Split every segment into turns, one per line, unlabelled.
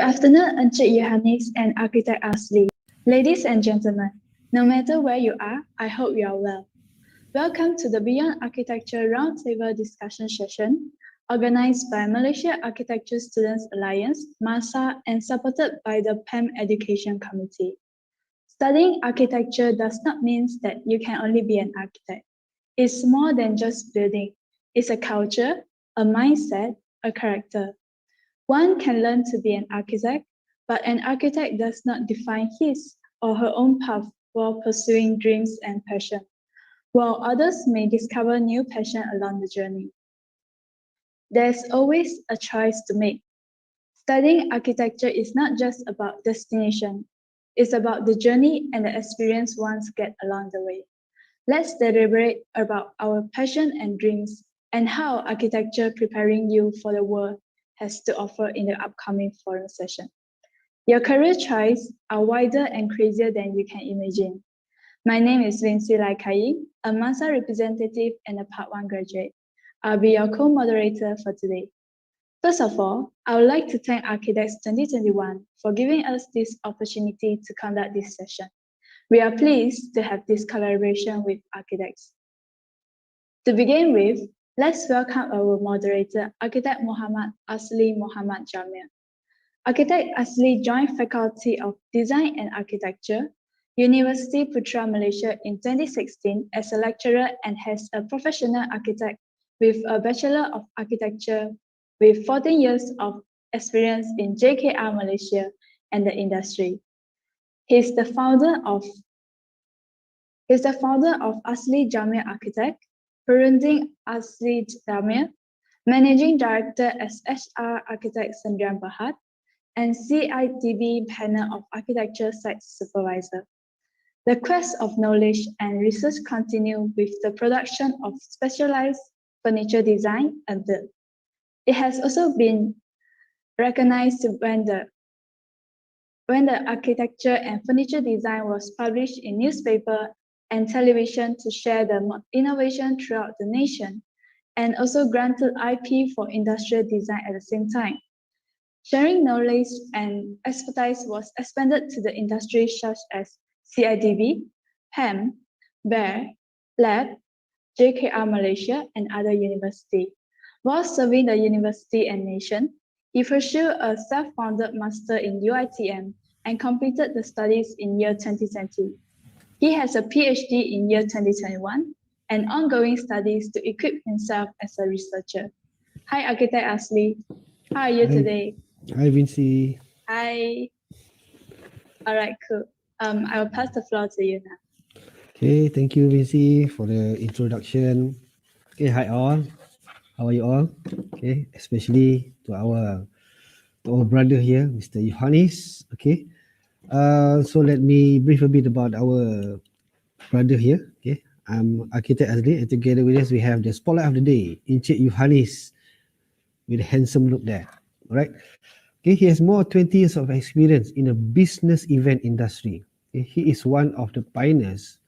afternoon, Encik Yohanes and Architect Asli. Ladies and gentlemen, no matter where you are, I hope you are well. Welcome to the Beyond Architecture Roundtable discussion session, organized by Malaysia Architecture Students Alliance, MASA, and supported by the PAM Education Committee. Studying architecture does not mean that you can only be an architect. It's more than just building. It's a culture, a mindset, a character. One can learn to be an architect, but an architect does not define his or her own path while pursuing dreams and passion, while others may discover new passion along the journey. There's always a choice to make. Studying architecture is not just about destination. It's about the journey and the experience one gets along the way. Let's deliberate about our passion and dreams and how architecture preparing you for the world has to offer in the upcoming forum session. Your career choices are wider and crazier than you can imagine. My name is Vinci Laikai, a MASA representative and a Part 1 graduate. I'll be your co-moderator for today. First of all, I would like to thank Archidex 2021 for giving us this opportunity to conduct this session. We are pleased to have this collaboration with Archidex. To begin with, let's welcome our moderator, Architect Muhammad Asli Muhammad Jamil. Architect Asli joined Faculty of Design and Architecture, University Putra Malaysia in 2016 as a lecturer and has a professional architect with a Bachelor of Architecture with 14 years of experience in JKR Malaysia and the industry. He's the founder of Asli Jamil Architect, Perunding Asli Jamil, Managing Director as HR Architect Sendirian Berhad, and CITB Panel of Architecture Site Supervisor. The quest of knowledge and research continue with the production of specialized furniture design and build. It has also been recognized when the architecture and furniture design was published in newspaper and television to share the innovation throughout the nation, and also granted IP for industrial design at the same time. Sharing knowledge and expertise was expanded to the industry such as CIDB, PAM, BEAR, Lab, JKR Malaysia, and other universities. While serving the university and nation, he pursued a self-founded master in UiTM and completed the studies in year 2020. He has a PhD in year 2021 and ongoing studies to equip himself as a researcher. Hi, Architect Asli. How are you today?
Hi, Vinci.
Hi. All right, cool. I will pass the floor to you now.
Okay, thank you, Vinci, for the introduction. Okay, hi all. How are you all? Okay, especially to our brother here, Mr. Yohanes. Okay, so let me brief a bit about our brother here. Okay, I'm Architect Azli, and together with us we have the spotlight of the day, Encik Yohanes, with a handsome look there. All right. Okay, he has more 20 years of experience in the business event industry. Okay, he is one of the pioneers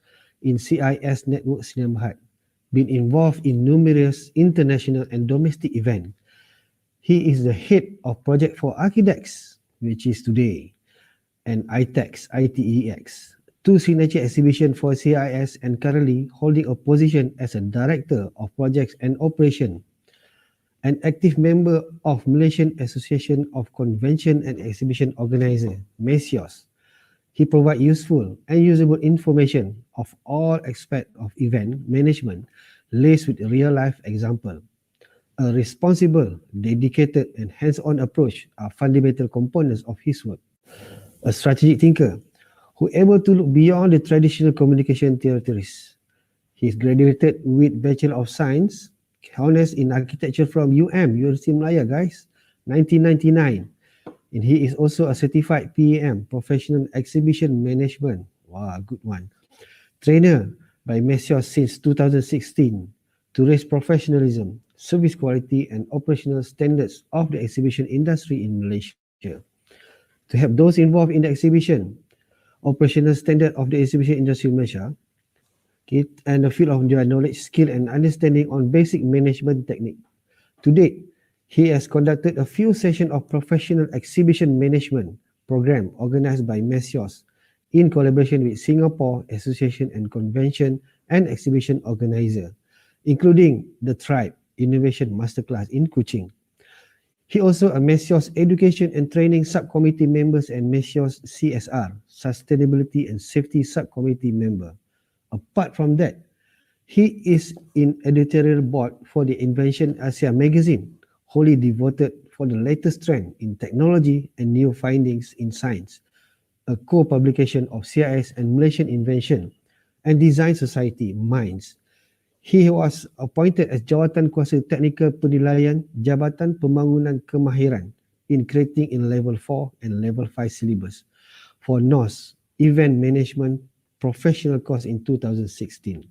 in CIS Network Sdn Bhd, been involved in numerous international and domestic events. He is the head of project for Archidex, which is today, and ITEX, two signature exhibitions for CIS, and currently holding a position as a director of projects and operation. An active member of Malaysian Association of Convention and Exhibition Organizers, MESIOS. He provides useful and usable information of all aspects of event management, laced with real-life example. A responsible, dedicated, and hands-on approach are fundamental components of his work. A strategic thinker who is able to look beyond the traditional communication territories. He is graduated with Bachelor of Science, Honors in Architecture from University Malaya, guys, 1999. And he is also a certified PAM, Professional Exhibition Management. Wow, good one. Trainer by Mesios since 2016 to raise professionalism, service quality, and operational standards of the exhibition industry in Malaysia. To help those involved in the exhibition, operational standard of the exhibition industry in Malaysia, and the field of their knowledge, skill, and understanding on basic management technique. To date, He has conducted a few sessions of professional exhibition management program organized by Messios in collaboration with Singapore Association and Convention and Exhibition Organizer, including the Tribe Innovation Masterclass in Kuching. He also a Messios Education and Training Subcommittee members and Messios CSR, Sustainability and Safety Subcommittee member. Apart from that, he is in editorial board for the Invention Asia magazine, wholly devoted for the latest trend in technology and new findings in science, a co-publication of CIS and Malaysian Invention and Design Society, MINDS. He was appointed as Jawatan Kuasa Teknikal Penilaian Jabatan Pembangunan Kemahiran in creating in level 4 and level 5 syllabus for NOS Event Management Professional course in 2016.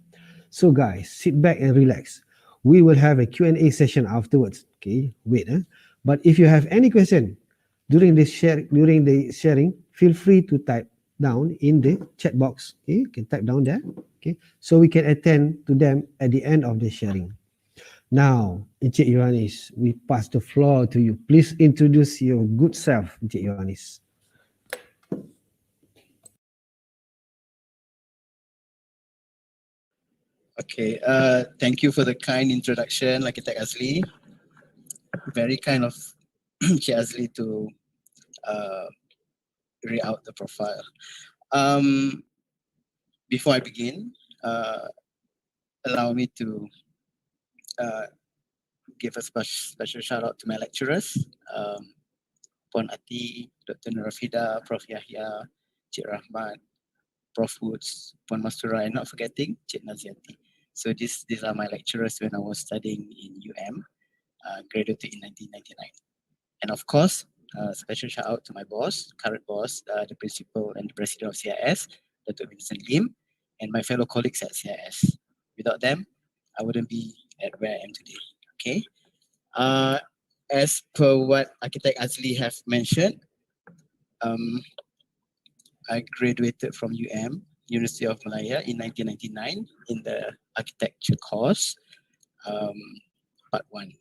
So guys, sit back and relax. We will have a Q&A session afterwards. Okay, wait. But if you have any question during the sharing, feel free to type down in the chat box. Okay, you can type down there. Okay, so we can attend to them at the end of the sharing. Now, Encik Yohanis, we pass the floor to you. Please introduce your good self, Encik Yohanis.
Okay, thank you for the kind introduction, Architect Azli. Very kind of Encik Azli to read out the profile. Before I begin, allow me to give a special shout out to my lecturers, Puan Ati, Dr. Nurafida, Prof. Yahya, Cik Rahmat, Prof. Woods, Puan Mastura, and not forgetting Cik Naziati. So these are my lecturers when I was studying in UM, graduated in 1999. And of course, special shout out to my boss, current boss, the principal and the president of CIS, Dr. Vincent Lim, and my fellow colleagues at CIS. Without them, I wouldn't be at where I am today. Okay. As per what Architect Azli have mentioned, I graduated from University of Malaya in 1999 in the architecture course, part 1.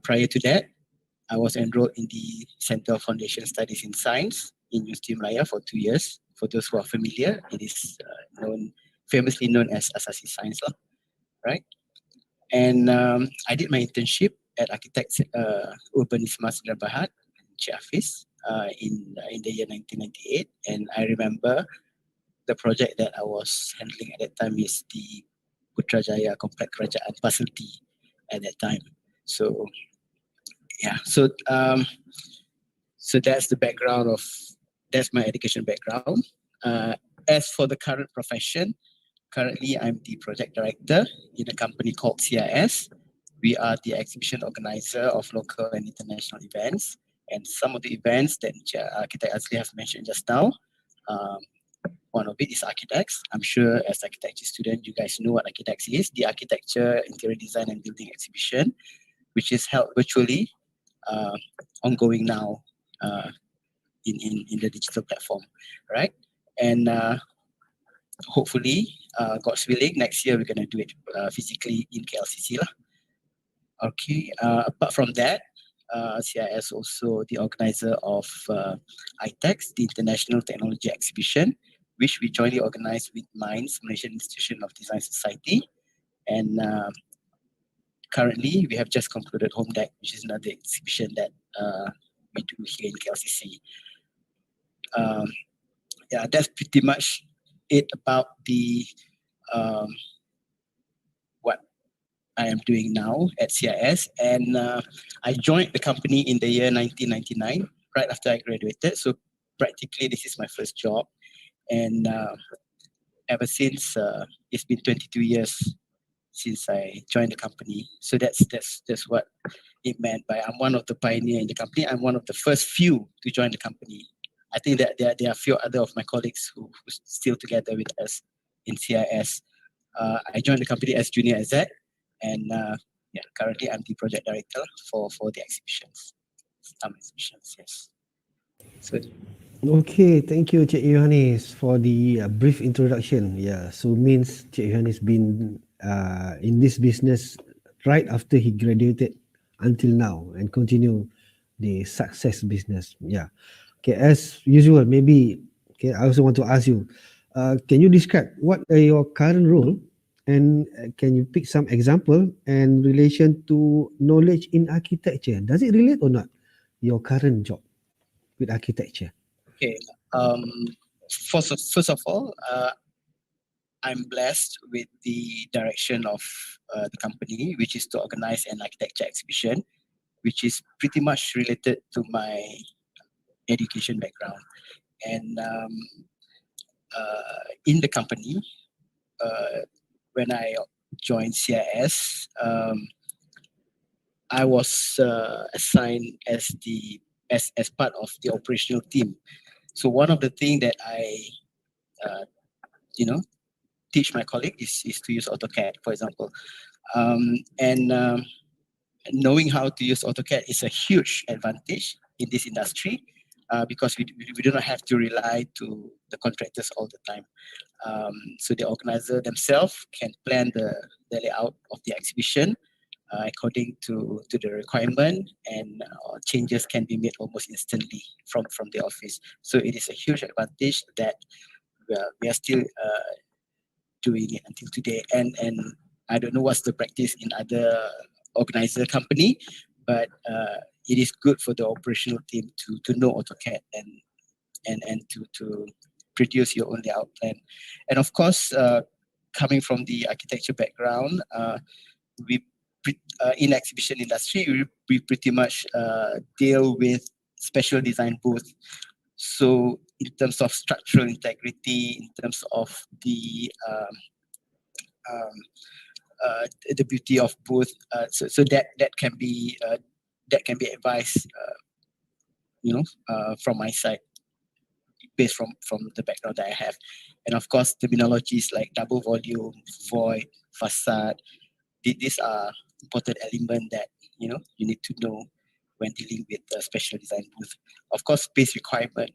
Prior to that, I was enrolled in the Center of Foundation Studies in Science in University of Malaya for 2 years. For those who are familiar, it is famously known as Asasi Science, right? And I did my internship at Architects Urbanisma Sdn Bhd, Cik Hafiz, in the year 1998. And I remember the project that I was handling at that time is the Putrajaya Komplek Kerajaan Pasal T at that time. So yeah, so that's the background of, that's my education background. As for the current profession, currently I'm the project director in a company called CIS. We are the exhibition organizer of local and international events. And some of the events that Architect Azli have mentioned just now, one of it is Archidex. I'm sure as architecture student, you guys know what Archidex is, the Architecture, Interior Design and Building Exhibition, which is held virtually, ongoing now in the digital platform, right? And hopefully, God's willing, next year we're going to do it physically in KLCC. Okay, apart from that, CIS also the organizer of ITEX, the International Technology Exhibition, which we jointly organize with MINDS, Malaysian Institution of Design Society. And currently, we have just concluded Home Deck, which is another exhibition that we do here in KLCC. Yeah, that's pretty much it about the what I am doing now at CIS. And I joined the company in the year 1999, right after I graduated. So practically, this is my first job. And ever since, it's been 22 years since I joined the company. So that's what it meant by I'm one of the pioneer in the company. I'm one of the first few to join the company. I think that there are a few other of my colleagues who still together with us in CIS. I joined the company as junior exec, and yeah, currently I'm the project director for the exhibitions, some exhibitions. Yes. So.
Okay, thank you, Cik Yohanis, for the brief introduction. Yeah, so means Cik Yohanis been in this business right after he graduated until now and continue the success business? Yeah. Okay, as usual, maybe okay, I also want to ask you, can you describe what are your current role, and can you pick some example and relation to knowledge in architecture? Does it relate or not? Your current job with architecture.
Okay. First of all, I'm blessed with the direction of the company, which is to organize an architecture exhibition, which is pretty much related to my education background. And in the company, when I joined CIS, I was assigned as as part of the operational team. So one of the things that I uh, you know teach my colleague is to use AutoCAD, for example. And knowing how to use AutoCAD is a huge advantage in this industry because we do not have to rely to the contractors all the time. So the organizer themselves can plan the layout of the exhibition according to the requirement, and changes can be made almost instantly from the office. So it is a huge advantage that we are still doing it until today. And I don't know what's the practice in other organizer company, but it is good for the operational team to know AutoCAD and to produce your own layout plan. And of course, coming from the architecture background, we in exhibition industry we pretty much deal with special design booth. So in terms of structural integrity, in terms of um, the beauty of booth, so that can be advised, from my side, based from the background that I have. And of course, terminologies like double volume, void, facade, these are important elements that you need to know when dealing with the special design booth. Of course, space requirement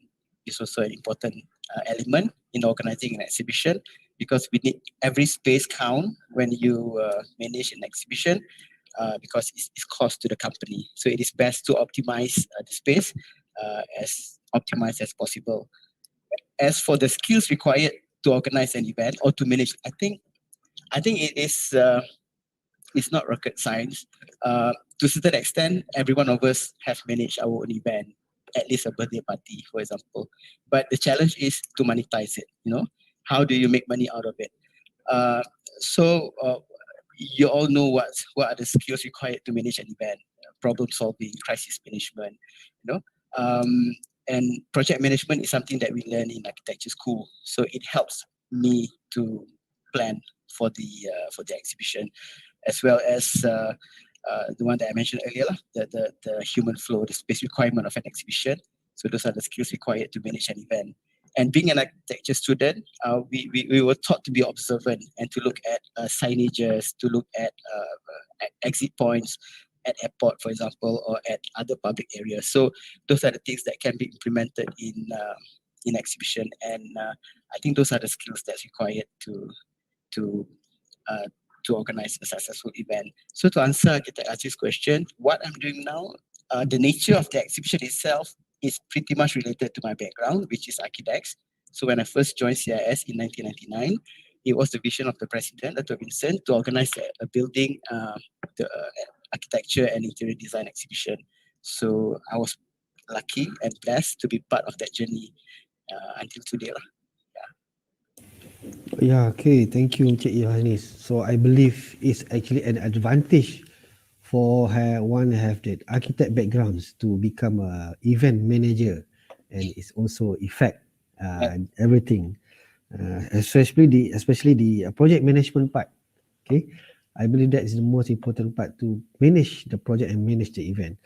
is also an important element in organizing an exhibition, because we need every space count when you manage an exhibition, because it's cost to the company. So it is best to optimize the space as optimized as possible. As for the skills required to organize an event or to manage, I think it is. It's not rocket science. To a certain extent, every one of us have managed our own event, at least a birthday party, for example. But the challenge is to monetize it. How do you make money out of it? So you all know what are the skills required to manage an event: problem solving, crisis management. And project management is something that we learn in architecture school. So it helps me to plan for the exhibition, as well as the one that I mentioned earlier, the human flow, the space requirement of an exhibition. So those are the skills required to manage an event. And being an architecture student, we were taught to be observant and to look at signages, to look at exit points at airport, for example, or at other public areas. So those are the things that can be implemented in exhibition. And I think those are the skills that's required to organize a successful event. So to answer Architect Archie's question, what I'm doing now, the nature of the exhibition itself is pretty much related to my background, which is Archidex. So when I first joined CIS in 1999, it was the vision of the president, Dr. Vincent, to organize a building, the architecture and interior design exhibition. So I was lucky and blessed to be part of that journey until today.
Yeah, okay. Thank you, Encik Yohanis. So I believe it's actually an advantage for one have that architect backgrounds to become a event manager, and it's also effect everything, especially the project management part. Okay, I believe that is the most important part, to manage the project and manage the event.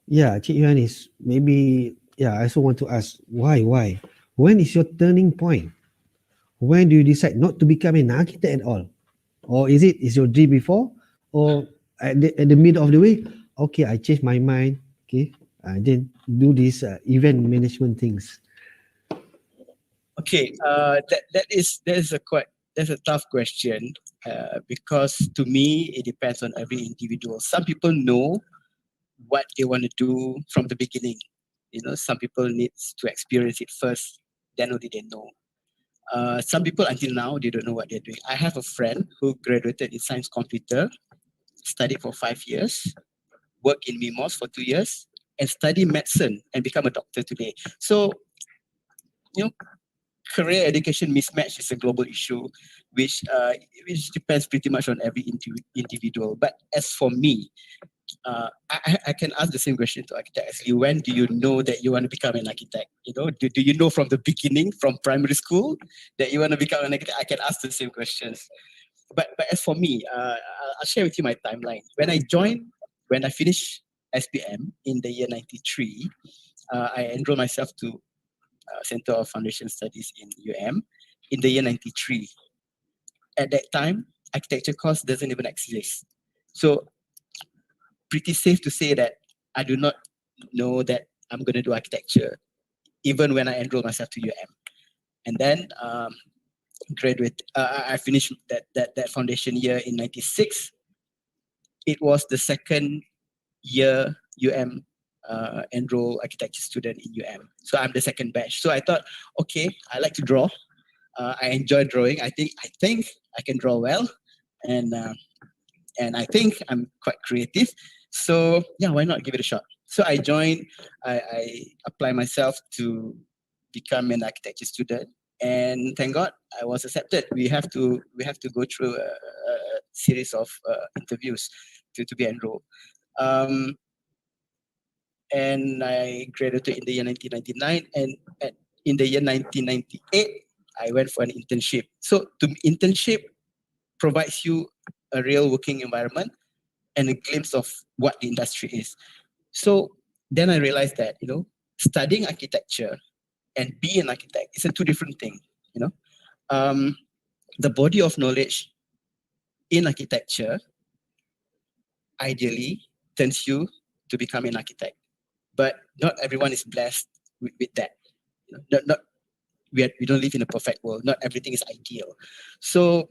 Yeah, Encik Yohanis, maybe I also want to ask why when is your turning point? When do you decide not to become an architect at all? Or is your dream before? Or at the middle of the way, okay, I changed my mind, okay, I then do these event management things.
Okay, that's a tough question, because to me it depends on every individual. Some people know what they want to do from the beginning. You know, some people need to experience it first, then only they know. Some people until now, they don't know what they're doing. I have a friend who graduated in science computer, studied for 5 years, worked in MIMOS for 2 years, and studied medicine and become a doctor today. So, you know, career education mismatch is a global issue, which depends pretty much on every individual. But as for me, I can ask the same question to architect as you. When do you know that you want to become an architect? You know, do you know from the beginning, from primary school, that you want to become an architect? I can ask the same questions. But as for me, I'll share with you my timeline. When I finished SPM in the year 93, I enrolled myself to Center of Foundation Studies in UM in the year 93. At that time, architecture course doesn't even exist. So pretty safe to say that I do not know that I'm going to do architecture, even when I enroll myself to UM. And then I finished that foundation year in 96. It was the second year UM enroll architecture student in UM. So I'm the second batch. So I thought, okay, I like to draw. I enjoy drawing. I think I can draw well, and I think I'm quite creative. So yeah, why not give it a shot? So I joined. I applied myself to become an architecture student, and thank God I was accepted. We have to go through a series of interviews to be enrolled. And I graduated in the year 1999, and in the year 1998, I went for an internship. So the internship provides you a real working environment and a glimpse of what the industry is. So then I realized that, you know, studying architecture and being an architect is a two different thing, you know. The body of knowledge in architecture ideally turns you to become an architect, but not everyone is blessed with that. You know, we don't live in a perfect world. Not everything is ideal. So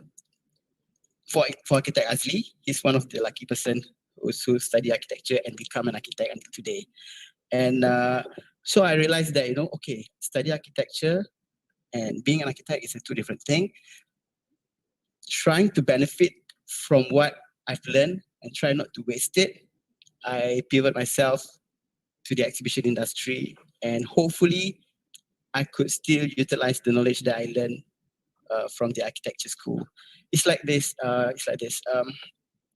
for architect Azli, he's one of the lucky person who study architecture and become an architect until today. And so I realized that, you know, okay, study architecture and being an architect is a two different thing. Trying to benefit from what I've learned and try not to waste it, I pivot myself to the exhibition industry, and hopefully I could still utilize the knowledge that I learned from the architecture school. It's like this.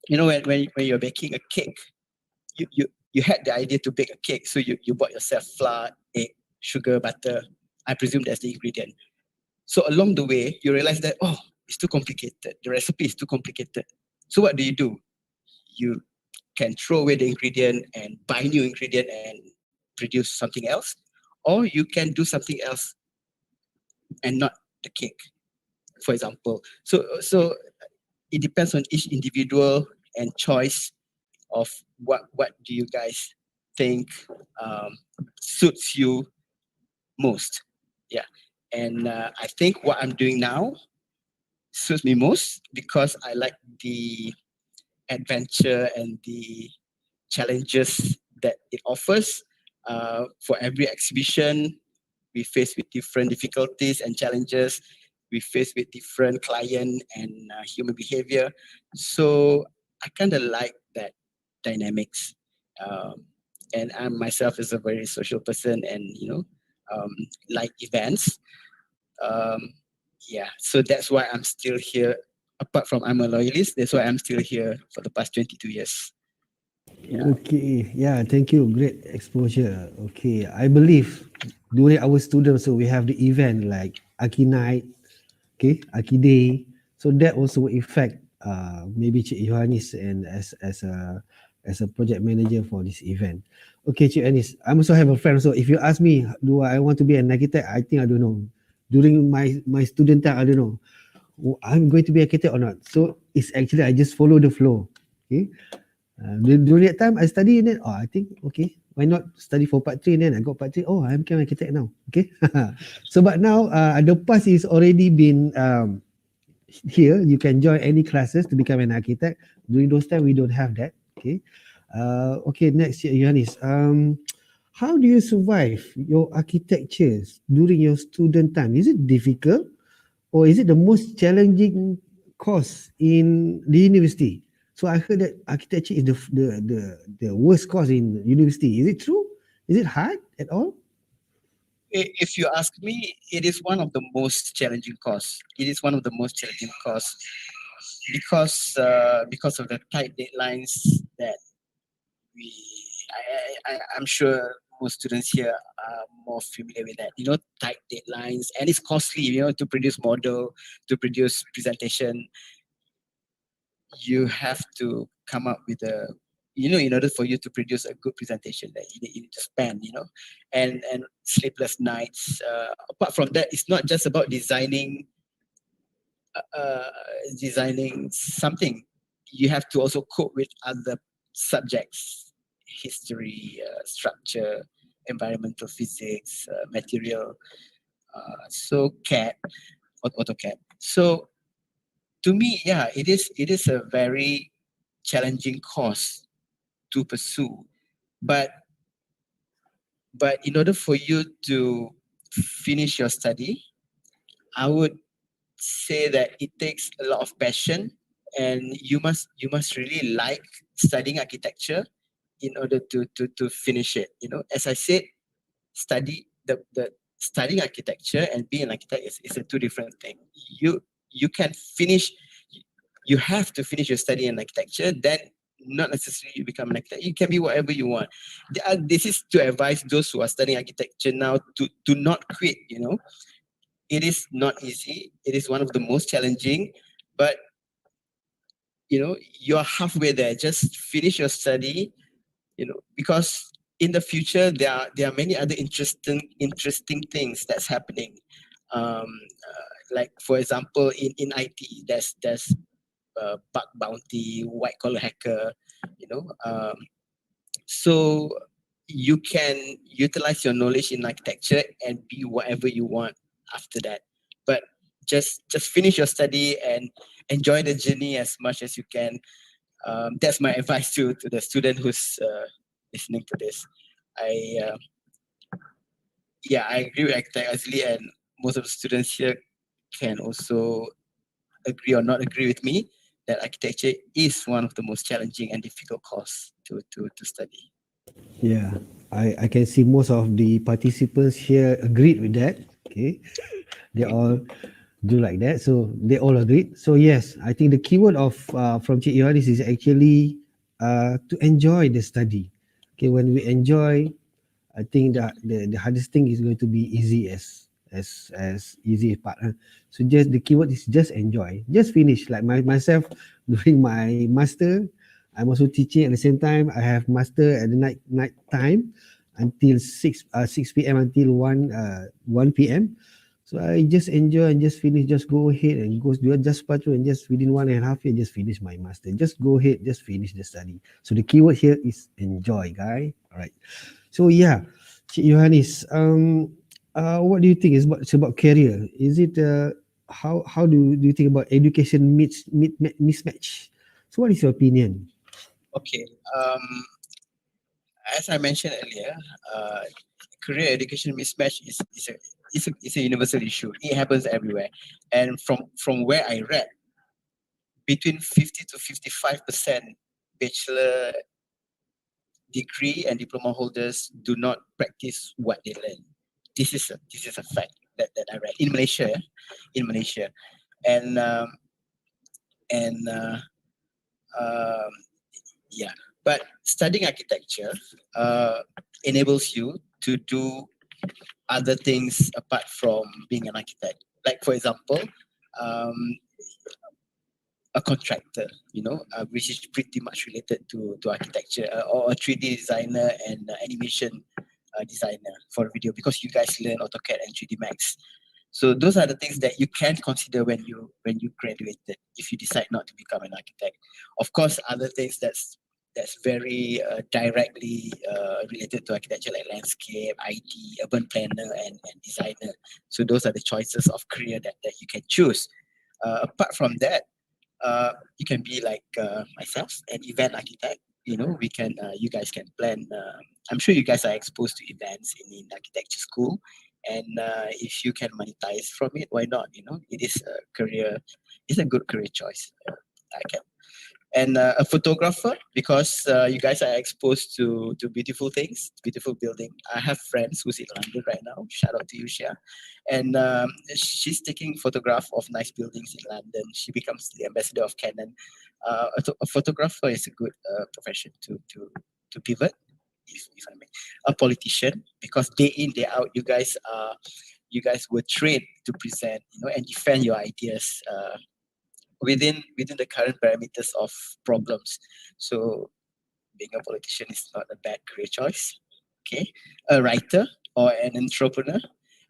You know, when you're baking a cake, you had the idea to bake a cake, so you bought yourself flour, egg, sugar, butter. I presume that's the ingredient. So along the way, you realize that, oh, it's too complicated. The recipe is too complicated. So what do? You can throw away the ingredient and buy new ingredient and produce something else, or you can do something else and not the cake, for example. So it depends on each individual and choice of what do you guys think suits you most. Yeah. And I think what I'm doing now suits me most because I like the adventure and the challenges that it offers. For every exhibition, we face with different difficulties and challenges. We face with different client and human behavior. So I kind of like that dynamics. And I myself is a very social person, and like events. Um, yeah, so that's why I'm still here. Apart from I'm a loyalist, that's why I'm still here for the past 22 years. Yeah.
Okay, yeah, thank you. Great exposure. Okay, I believe during our students, so we have the event like Aki Night, okay, Aki Day. So that also will affect maybe Cik Yohanis and as a project manager for this event. Okay, Cik Yohanis, I also have a friend. So if you ask me, do I want to be an architect? I think I don't know. During my student time, I don't know. I'm going to be architect or not. So it's actually I just follow the flow. Okay. During that time I study, and then I think okay, why not study for part 3, and then I got part 3. Oh, I became an architect now. Okay. So but now the pass is already been here. You can join any classes to become an architect. During those time we don't have that. Okay. Okay, next, Johannes. How do you survive your architectures during your student time? Is it difficult, or is it the most challenging course in the university? So I heard that architecture is the worst course in university. Is it true? Is it hard at all?
If you ask me, it is one of the most challenging course. It is one of the most challenging course because of the tight deadlines that we. I'm sure most students here are more familiar with that. Tight deadlines, and it's costly. To produce model, to produce presentation, you have to come up with in order for you to produce a good presentation, that you need to spend, and sleepless nights. Apart from that, it's not just about designing something. You have to also cope with other subjects: history, structure, environmental physics, material, so CAD, AutoCAD. So to me, yeah, it is a very challenging course to pursue. But in order for you to finish your study, I would say that it takes a lot of passion, and you must really like studying architecture in order to finish it. As I said, the studying architecture and being an architect is a two different thing. You can finish, you have to finish your study in architecture, then not necessarily you become an architect. You can be whatever you want. This is to advise those who are studying architecture now to not quit. It is not easy. It is one of the most challenging, but you're halfway there. Just finish your study, because in the future there are many other interesting things that's happening. Like for example, in IT, there's bug bounty, white collar hacker, you know. So you can utilize your knowledge in architecture and be whatever you want after that. But just finish your study and enjoy the journey as much as you can. That's my advice to the student who's listening to this. I Yeah, I agree with Architect Azli, and most of the students here can also agree or not agree with me that architecture is one of the most challenging and difficult course to study.
Yeah, I can see most of the participants here agreed with that. Okay, they all do like that. So they all agreed. So yes, I think the keyword of from Cik Yohanis is actually to enjoy the study. Okay, when we enjoy, I think that the hardest thing is going to be easy as easy part. So just the keyword is just enjoy, just finish. Like myself during my master, I'm also teaching at the same time. I have master at the night time until 6 p.m. until 1 p.m. So I just enjoy and just finish, just go ahead and go do just patrol and just within 1.5 years, just finish my master. Just go ahead, just finish the study. So the keyword here is enjoy, guy. All right. So yeah, Cik Yohanis, what do you think is it's about career? Is it how do you think about education mismatch? So what is your opinion?
Okay. As I mentioned earlier, uh, career education mismatch is a universal issue. It happens everywhere, and from where I read, between 50 to 55% bachelor degree and diploma holders do not practice what they learn. This is a fact that I read in Malaysia, in Malaysia, and um, and um, yeah. But studying architecture enables you to do other things apart from being an architect. Like for example, um, a contractor, which is pretty much related to architecture, or a 3D designer and animation designer for video, because you guys learn AutoCAD and 3D Max. So those are the things that you can consider when you graduated, if you decide not to become an architect. Of course, other things that's very directly related to architecture, like landscape, IT, urban planner, and designer. So those are the choices of career that you can choose. Apart from that, you can be like myself, an event architect. we can, you guys can plan. I'm sure you guys are exposed to events in architecture school, and if you can monetize from it, why not? It is a career, it's a good career choice. I can. And a photographer, because you guys are exposed to beautiful things, beautiful building. I have friends who's in London right now. Shout out to you, Shia. And she's taking photograph of nice buildings in London. She becomes the ambassador of Canon. A photographer is a good profession to pivot, if I may. A politician, because day in day out, you guys were trained to present, and defend your ideas. Within the current parameters of problems. So being a politician is not a bad career choice. Okay, a writer or an entrepreneur,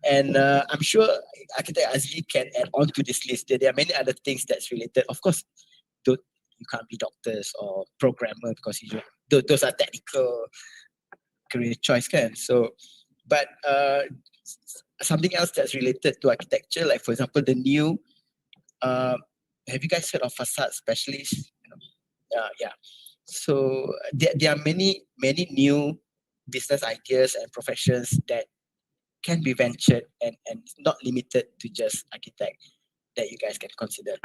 and I'm sure Architect Azli can add on to this list. There are many other things that's related. Of course, you can't be doctors or programmer because those are technical career choice, can. So, but something else that's related to architecture, like for example, the new. Have you guys heard of facade specialists? Yeah. So there are many new business ideas and professions that can be ventured and not limited to just architect that you guys can consider.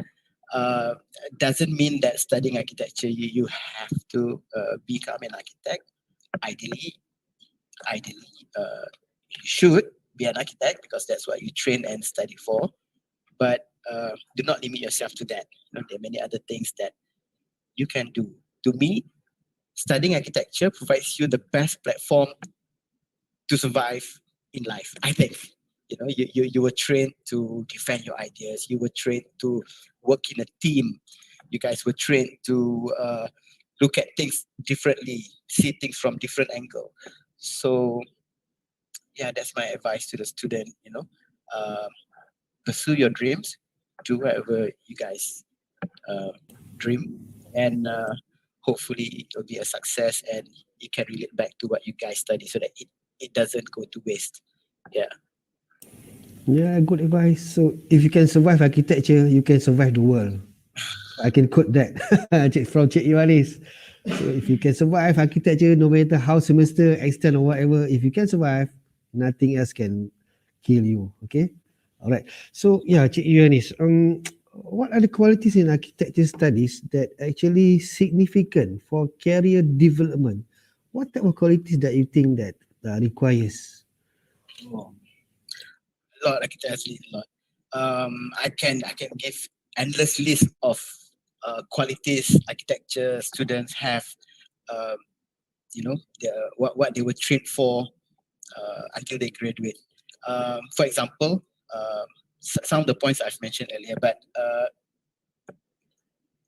Doesn't mean that studying architecture you have to become an architect. Ideally, you should be an architect because that's what you train and study for. But do not limit yourself to that. There are many other things that you can do. To me, studying architecture provides you the best platform to survive in life. I think you were trained to defend your ideas. You were trained to work in a team. You guys were trained to look at things differently, see things from different angle. So yeah, that's my advice to the student. Pursue your dreams, do whatever you guys dream, and hopefully it'll be a success and you can relate back to what you guys study so that it doesn't go to waste. Yeah.
Yeah, good advice. So if you can survive architecture, you can survive the world. I can quote that from Cik Yohanis. So if you can survive architecture, no matter how semester, extend or whatever, if you can survive, nothing else can kill you. Okay. All right. So yeah, Cik Yohanis, what are the qualities in architecture studies that actually significant for career development? What type of qualities that you think that requires?
A lot, actually a lot. I can give endless list of qualities architecture students have. Um, what they were trained for until they graduate. For example, some of the points I've mentioned earlier, but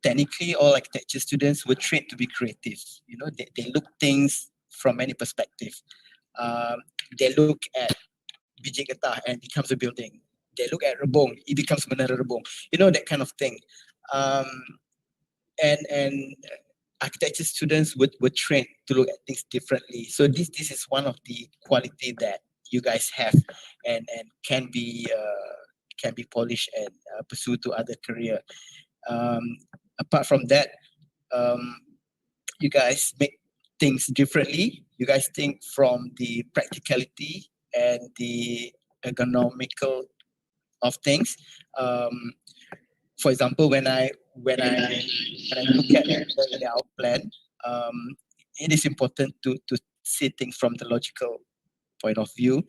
technically all architecture students were trained to be creative. They look things from many perspectives. They look at biji getah and becomes a building. They look at rebung, it becomes menara rebung. That kind of thing. And architecture students were trained to look at things differently. So this is one of the quality that you guys have and can be polished and pursued to other career. Apart from that, you guys make things differently. You guys think from the practicality and the ergonomical of things. For example, when I look at the layout plan, it is important to see things from the logical point of view,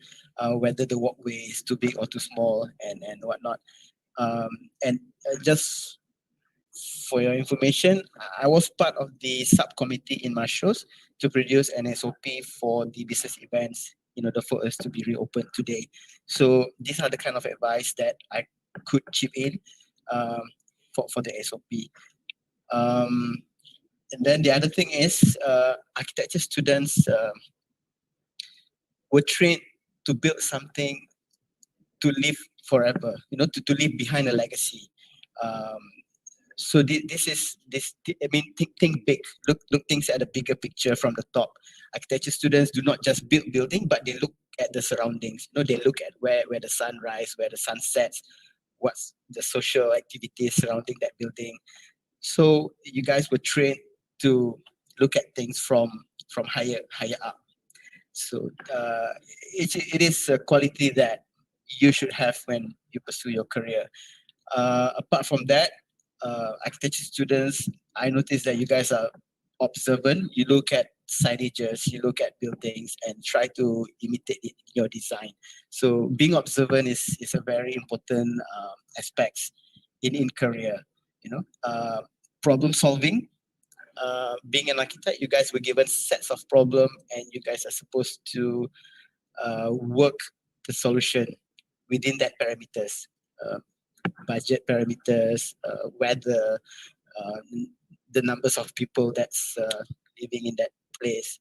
whether the walkway is too big or too small and whatnot. And just for your information, I was part of the subcommittee in Marshals to produce an SOP for the business events in order for us to be reopened today. So these are the kind of advice that I could chip in for the SOP. And then the other thing is architecture students were trained to build something to live forever, to leave behind a legacy. So think big, look things at the bigger picture from the top. Architecture students do not just build building, but they look at the surroundings. They look at where the sun rises, where the sun sets, what's the social activities surrounding that building. So you guys were trained to look at things from higher up. So it is a quality that you should have when you pursue your career. Apart from that, architecture students, I noticed that you guys are observant. You look at signages, you look at buildings, and try to imitate it in your design. So being observant is a very important aspect in career. You know, problem solving. Being an architect, you guys were given sets of problem, and you guys are supposed to work the solution within that parameters. Budget parameters, weather, the numbers of people that's living in that place,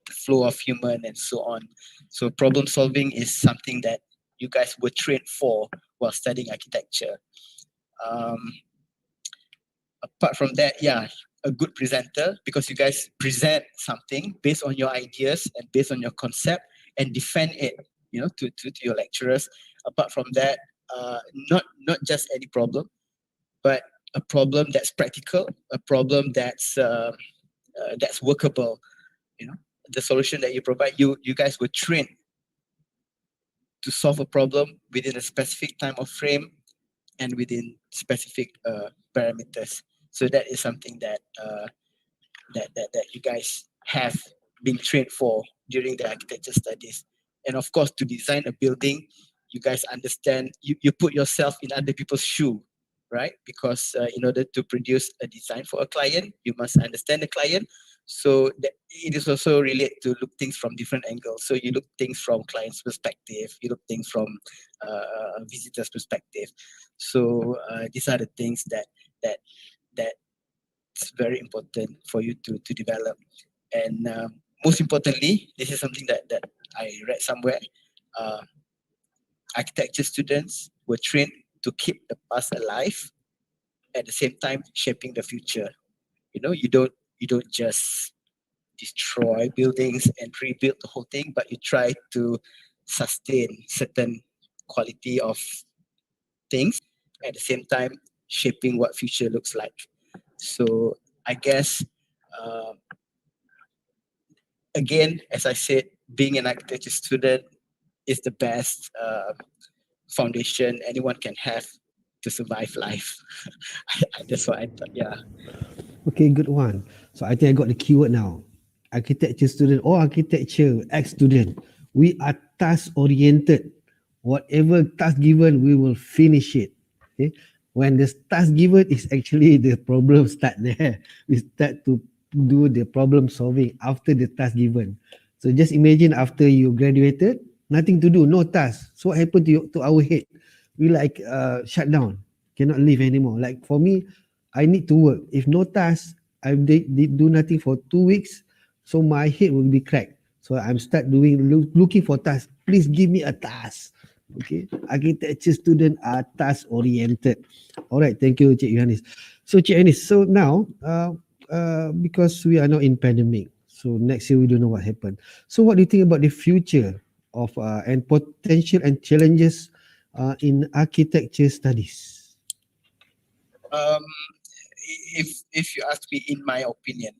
the flow of human, and so on. So problem solving is something that you guys were trained for while studying architecture. Apart from that, yeah, a good presenter, because you guys present something based on your ideas and based on your concept and defend it, you know, to your lecturers. Apart from that, not just any problem, but a problem that's practical, a problem that's workable. You know, the solution that you provide, you guys were trained to solve a problem within a specific time of frame and within specific parameters. So that is something that that you guys have been trained for during the architecture studies. And of course, to design a building, you guys understand, you put yourself in other people's shoe, right? Because in order to produce a design for a client, you must understand the client. So that it is also related to look things from different angles. So you look things from client's perspective, you look things from a visitor's perspective. So these are the things that it's very important for you to develop. And most importantly, this is something that I read somewhere. Uh, Architecture students were trained to keep the past alive, at the same time shaping the future. You know, you don't just destroy buildings and rebuild the whole thing, but you try to sustain certain quality of things, at the same time shaping what future looks like. So I guess uh, again, as I said, being an architecture student is the best foundation anyone can have to survive life. That's what I thought. Yeah.
Okay, good one. So I think I got the keyword now. Architecture student or architecture ex student. We are task oriented. Whatever task given, we will finish it. Okay. When the task given is actually the problem start there. We start to do the problem solving after the task given. So just imagine after you graduated, nothing to do, no task. So what happened to you, to our head? We like shut down, cannot live anymore. Like for me, I need to work. If no task, I did do nothing for 2 weeks, so my head will be cracked. So I'm start looking for tasks. Please give me a task. Okay, architecture student are task oriented. All right, thank you, Cik Yohanis. So Cik Yohanis, so now because we are now in pandemic, so next year we don't know what happened. So what do you think about the future of and potential and challenges in architecture studies?
Um, if you ask me, in my opinion,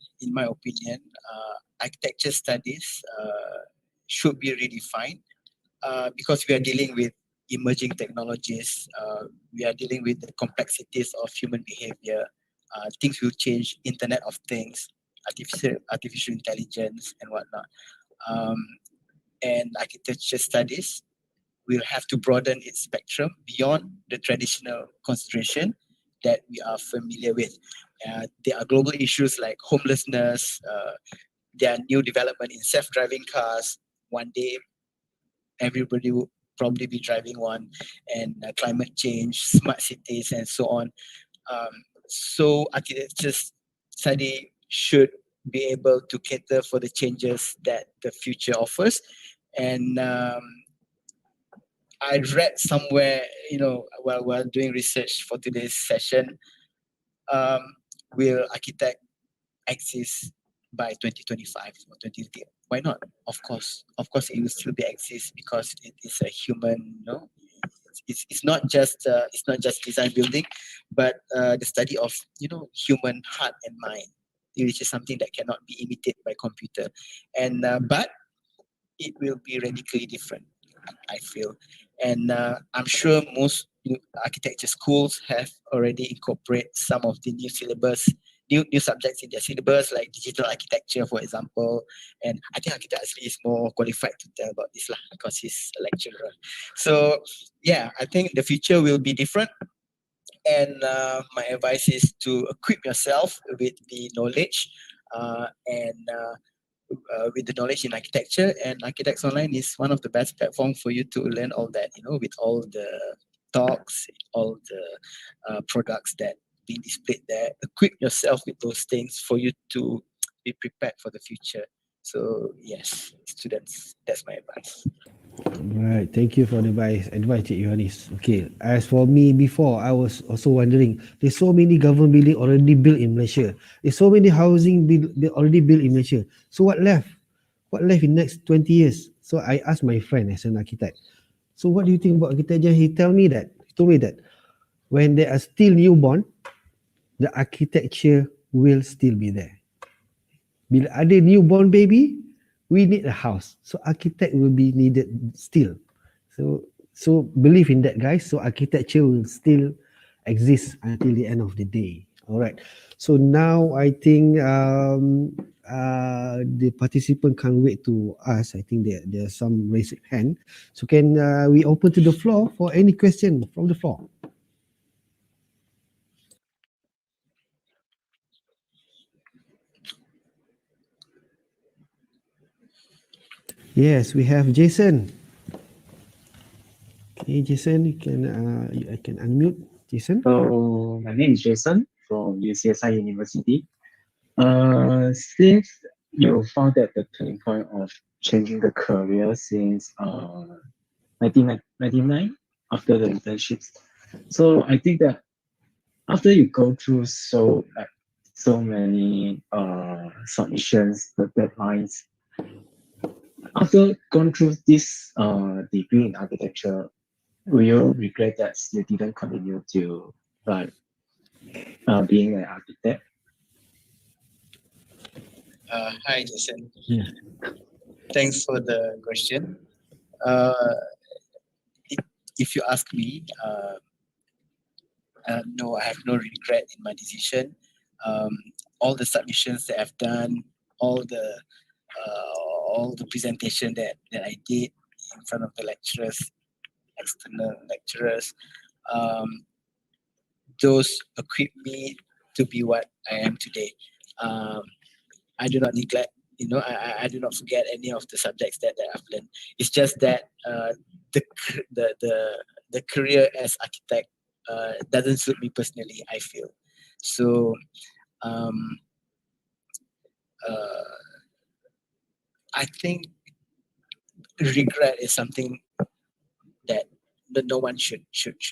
architecture studies should be redefined because we are dealing with emerging technologies. We are dealing with the complexities of human behavior. Things will change. Internet of Things, artificial intelligence, and whatnot. And architecture studies will have to broaden its spectrum beyond the traditional consideration that we are familiar with. There are global issues like homelessness. There are new development in self-driving cars. One day, everybody will probably be driving one, and climate change, smart cities, and so on. So architecture study should be able to cater for the changes that the future offers. And I read somewhere, while doing research for today's session, um, will architect exist by 2025 or 2030? Why not? Of course, it will still be exist because it is a human. It's not just design building, but the study of human heart and mind. which is something that cannot be imitated by computer. And but it will be radically different, I feel. And I'm sure most architecture schools have already incorporated some of the new syllabus, new subjects in their syllabus, like digital architecture, for example. And I think Architect Asli is more qualified to tell about this lah, because he's a lecturer. So yeah, I think the future will be different. And my advice is to equip yourself with the knowledge with the knowledge in architecture. And Architects Online is one of the best platforms for you to learn all that, with all the talks, all the products that being displayed there. Equip yourself with those things for you to be prepared for the future. So yes, students, that's my advice.
Right, thank you for the advice, Cik Yohanis. Okay, as for me before, I was also wondering, there's so many government building already built in Malaysia. There's so many housing already built in Malaysia. So what left? What left in next 20 years? So I asked my friend as an architect, so what do you think about architecture? He told me that when they are still newborn, the architecture will still be there. Bila ada newborn baby, we need a house. So architect will be needed still. So believe in that, guys. So architecture will still exist until the end of the day. All right. So now I think the participant can't wait to ask. I think there are some raised hand. So can we open to the floor for any question from the floor? Yes, we have Jason. Okay, Jason, you can I can unmute Jason.
So my name is Jason from UCSI University. Since you found that the turning point of changing the career since 1999 after the internships, so I think that after you go through so many submissions, the deadlines, after going through this degree in architecture, will you regret that you didn't continue to being an architect?
Hi, Jason.
Yeah.
Thanks for the question. If you ask me, no, I have no regret in my decision. All the submissions that I've done, all the presentation that I did in front of the lecturers, external lecturers, those equip me to be what I am today. I do not neglect, I do not forget any of the subjects that I've learned. It's just that the career as architect doesn't suit me personally, I feel. So I think regret is something that no one should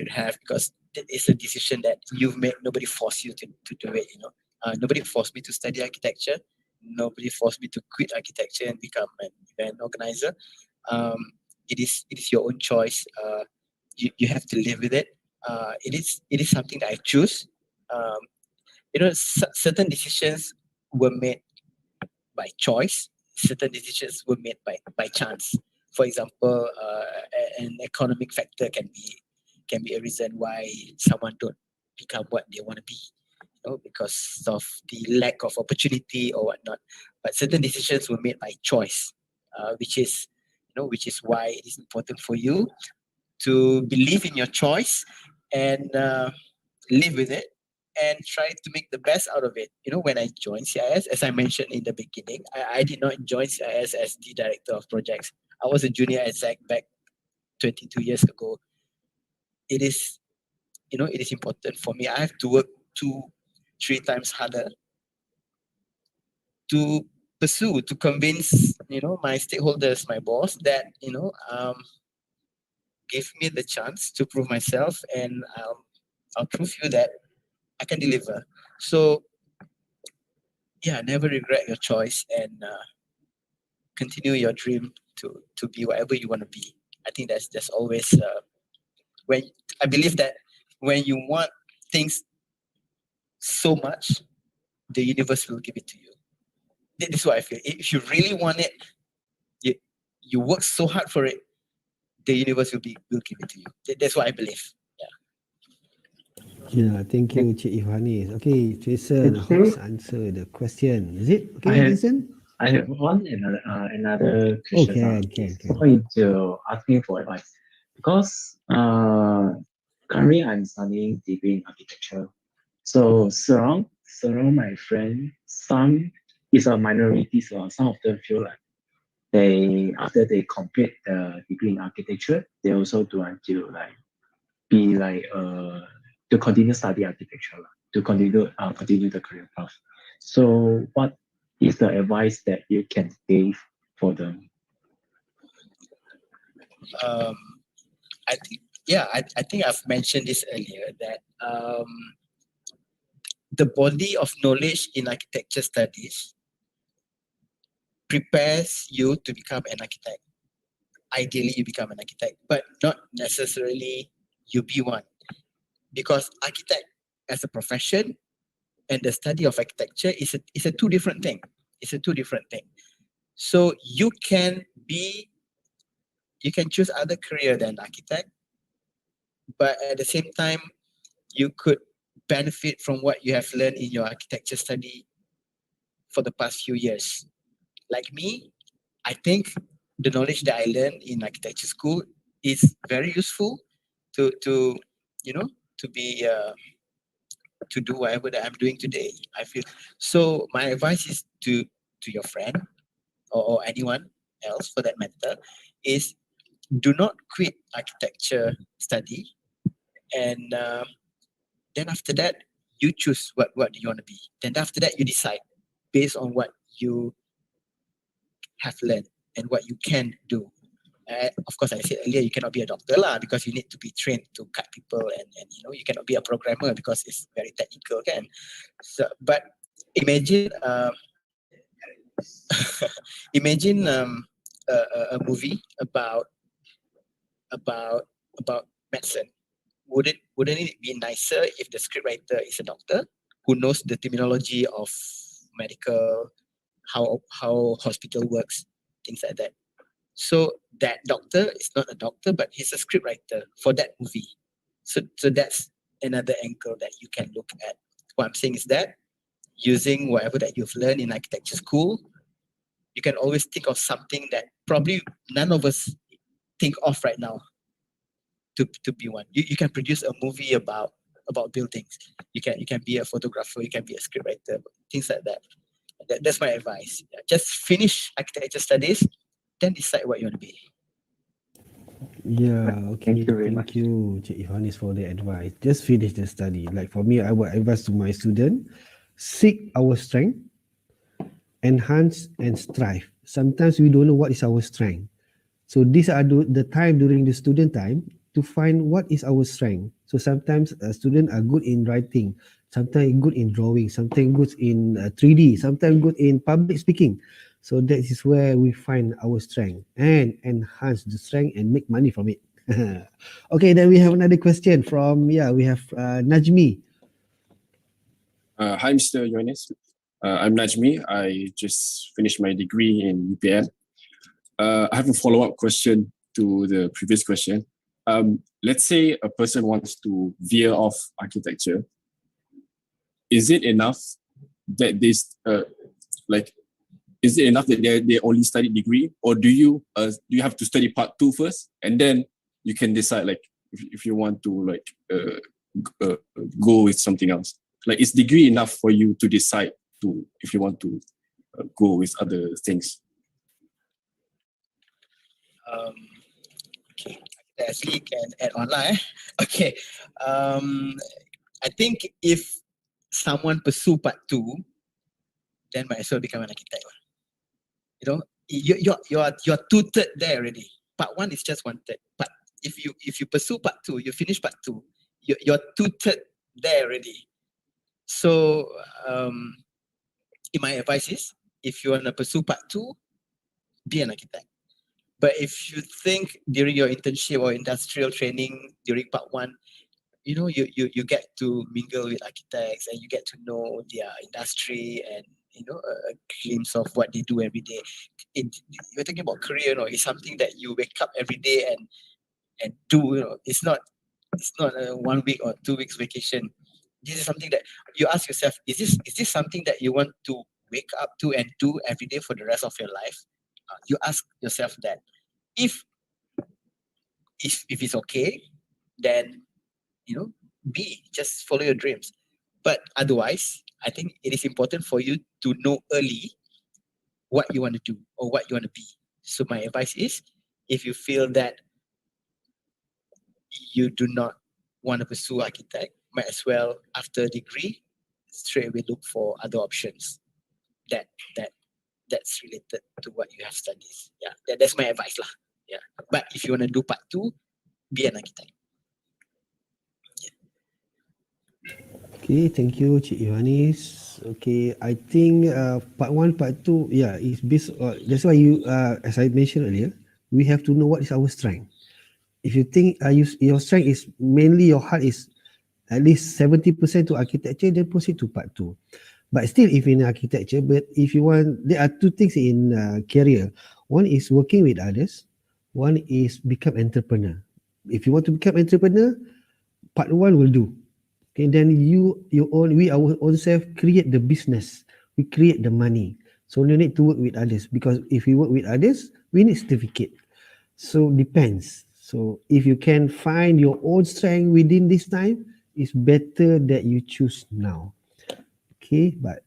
have, because it's a decision that you've made. Nobody forced you to do it. Nobody forced me to study architecture. Nobody forced me to quit architecture and become an event organizer. It is your own choice. You have to live with it. It is something that I choose. Certain decisions were made by choice. Certain decisions were made by chance. For example, an economic factor can be a reason why someone don't become what they want to be, because of the lack of opportunity or whatnot. But certain decisions were made by choice, which is why it is important for you to believe in your choice and live with it and try to make the best out of it. When I joined CIS, as I mentioned in the beginning, I did not join CIS as the director of projects. I was a junior exec back 22 years ago. It is important for me. I have to work 2-3 times harder to pursue, to convince, my stakeholders, my boss, that, give me the chance to prove myself, and I'll prove you that I can deliver. So yeah, never regret your choice, and continue your dream to be whatever you want to be. I think that's always when I believe that when you want things so much, the universe will give it to you. This is what I feel. If you really want it, you work so hard for it, the universe will give it to you. That's what I believe.
Yeah, thank you, Cik Yohanis. Okay, Jason,
Thank you.
let's answer the question. Is it
I
okay,
have-
Jason?
I have another question.
Can.
Sorry to asking for advice because currently I'm studying degree in architecture. So surround my friends, some is a minority, so some of them feel like they after they complete the degree in architecture, they also do want to be to continue study architecture, to continue the career path. So what is the advice that you can give for them?
I think I've mentioned this earlier that the body of knowledge in architecture studies prepares you to become an architect. Ideally, you become an architect, but not necessarily you be one. Because architect as a profession and the study of architecture is a two different thing. It's a two different thing. So you can choose other career than architect, but at the same time, you could benefit from what you have learned in your architecture study for the past few years. Like me, I think the knowledge that I learned in architecture school is very useful to be to do whatever that I'm doing today. I feel so. My advice is to your friend or anyone else for that matter is do not quit architecture study, and then after that you choose what do you want to be. Then after that you decide based on what you have learned and what you can do. Of course, I said earlier you cannot be a doctor because you need to be trained to cut people, and you cannot be a programmer because it's very technical, kan? So, but imagine imagine a movie about medicine. Wouldn't it be nicer if the scriptwriter is a doctor who knows the terminology of medical, how hospital works, things like that? So that doctor is not a doctor, but he's a scriptwriter for that movie. So that's another angle that you can look at. What I'm saying is that using whatever that you've learned in architecture school, you can always think of something that probably none of us think of right now to be one. You can produce a movie about buildings. You can be a photographer, you can be a scriptwriter, things like that. That's my advice. Just finish architecture studies, then decide what you want to be.
Yeah, okay.
Thank you very much.
Thank you, Cik Yohanis, for the advice. Just finish the study. Like for me, I would advise to my student, seek our strength, enhance and strive. Sometimes we don't know what is our strength. So these are the time during the student time to find what is our strength. So sometimes students are good in writing, sometimes good in drawing, sometimes good in 3D, sometimes good in public speaking. So that is where we find our strength and enhance the strength and make money from it. Okay, then we have another question from, we have Najmi.
Hi, Mr. Yohanis. I'm Najmi. I just finished my degree in UPM. I have a follow-up question to the previous question. Let's say a person wants to veer off architecture. Is it enough that is it enough that they only study degree, or do you have to study part 2 first, and then you can decide if you want to go with something else? Is degree enough for you to decide if you want to go with other things?
Okay, Leslie can add on. Okay, I think if someone pursue part 2, then might as well become an architect. You're 2/3 there already. Part 1 is just 1/3. But if you pursue part 2, you finish part 2, you're 2/3 there already. So my advice is, if you want to pursue part 2, be an architect. But if you think during your internship or industrial training during part 1, you get to mingle with architects and you get to know their industry and a glimpse of what they do every day. You're talking about career, it's something that you wake up every day and do. It's not a 1 week or 2 weeks vacation. This is something that you ask yourself: is this something that you want to wake up to and do every day for the rest of your life? You ask yourself that. If it's okay, then just follow your dreams. But otherwise, I think it is important for you to know early what you want to do or what you want to be. So my advice is, if you feel that you do not want to pursue architect, might as well, after a degree, straight away look for other options that's related to what you have studied. Yeah, that's my advice lah. Yeah, but if you want to do part 2, be an architect.
Okay, thank you, Cik Yohanis. Okay, I think part 1, part 2, yeah, is based on, that's why as I mentioned earlier, we have to know what is our strength. If you think your strength is mainly, your heart is at least 70% to architecture, then proceed to part 2. But still, if in architecture, but if you want, there are 2 things in career. One is working with others. One is become entrepreneur. If you want to become entrepreneur, part 1 will do. Okay, then we our own self create the business. We create the money. So you need to work with others, because if we work with others, we need certificate. So depends. So if you can find your own strength within this time, it's better that you choose now. Okay, but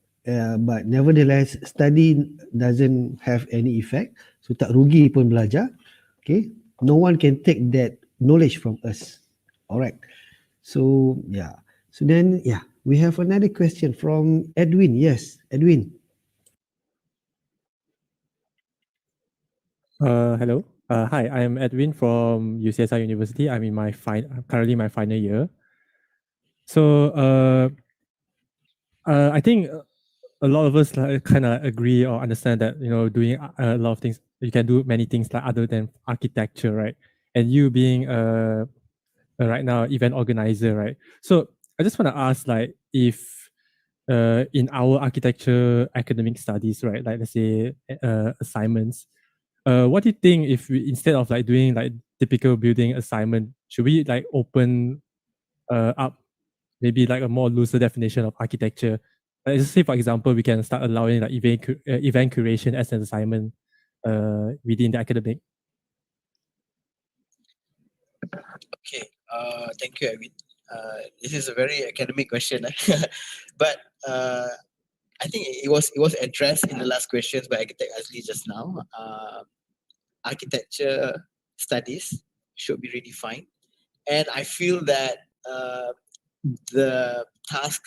nevertheless, study doesn't have any effect. So tak rugi pun belajar. Okay, no one can take that knowledge from us. Alright. So yeah. So then we have another question from Edwin. Yes, Edwin.
Hello. Hi, I am Edwin from UCSI University. I'm in currently my final year. So I think a lot of us kind of agree or understand that doing a lot of things, you can do many things like other than architecture, right? And you being right now event organizer, right? So I just want to ask, like, if in our architecture academic studies, right, like let's say assignments, what do you think if we, instead of like doing like typical building assignment, should we like open up maybe like a more looser definition of architecture? Like, just say, for example, we can start allowing like event curation as an assignment within the academic.
Okay, thank you, Edwin. This is a very academic question, but I think it was addressed in the last questions by Architect Azli just now. Architecture studies should be redefined, and I feel that the task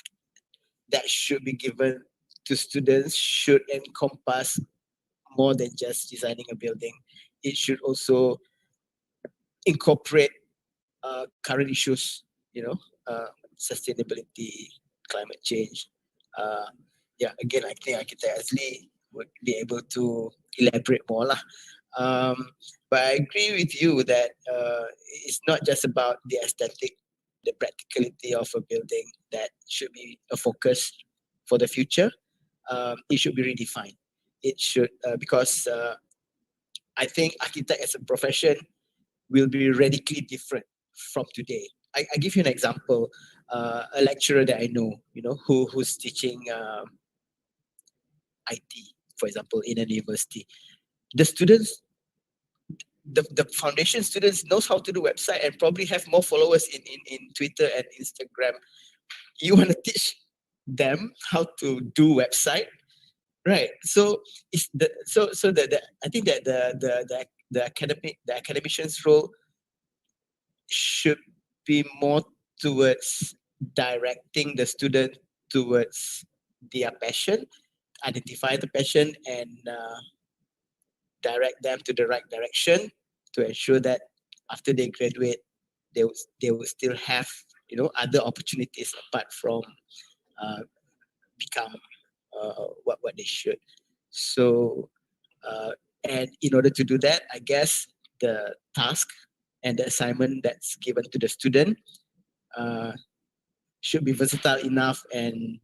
that should be given to students should encompass more than just designing a building. It should also incorporate current issues, sustainability, climate change. Again, I think Architect Azli would be able to elaborate more lah. But I agree with you that it's not just about the aesthetic, the practicality of a building that should be a focus for the future. It should be redefined. It should, because I think architect as a profession will be radically different from today. I give you an example. A lecturer that I know, who's teaching IT, for example, in a university. The students, the foundation students knows how to do website and probably have more followers in Twitter and Instagram. You want to teach them how to do website, right? So it's I think that the academician's role should be more towards directing the student towards their passion, identify the passion, and direct them to the right direction to ensure that after they graduate, they will still have other opportunities apart from become what they should. So and in order to do that, I guess the task and the assignment that's given to the student should be versatile enough, and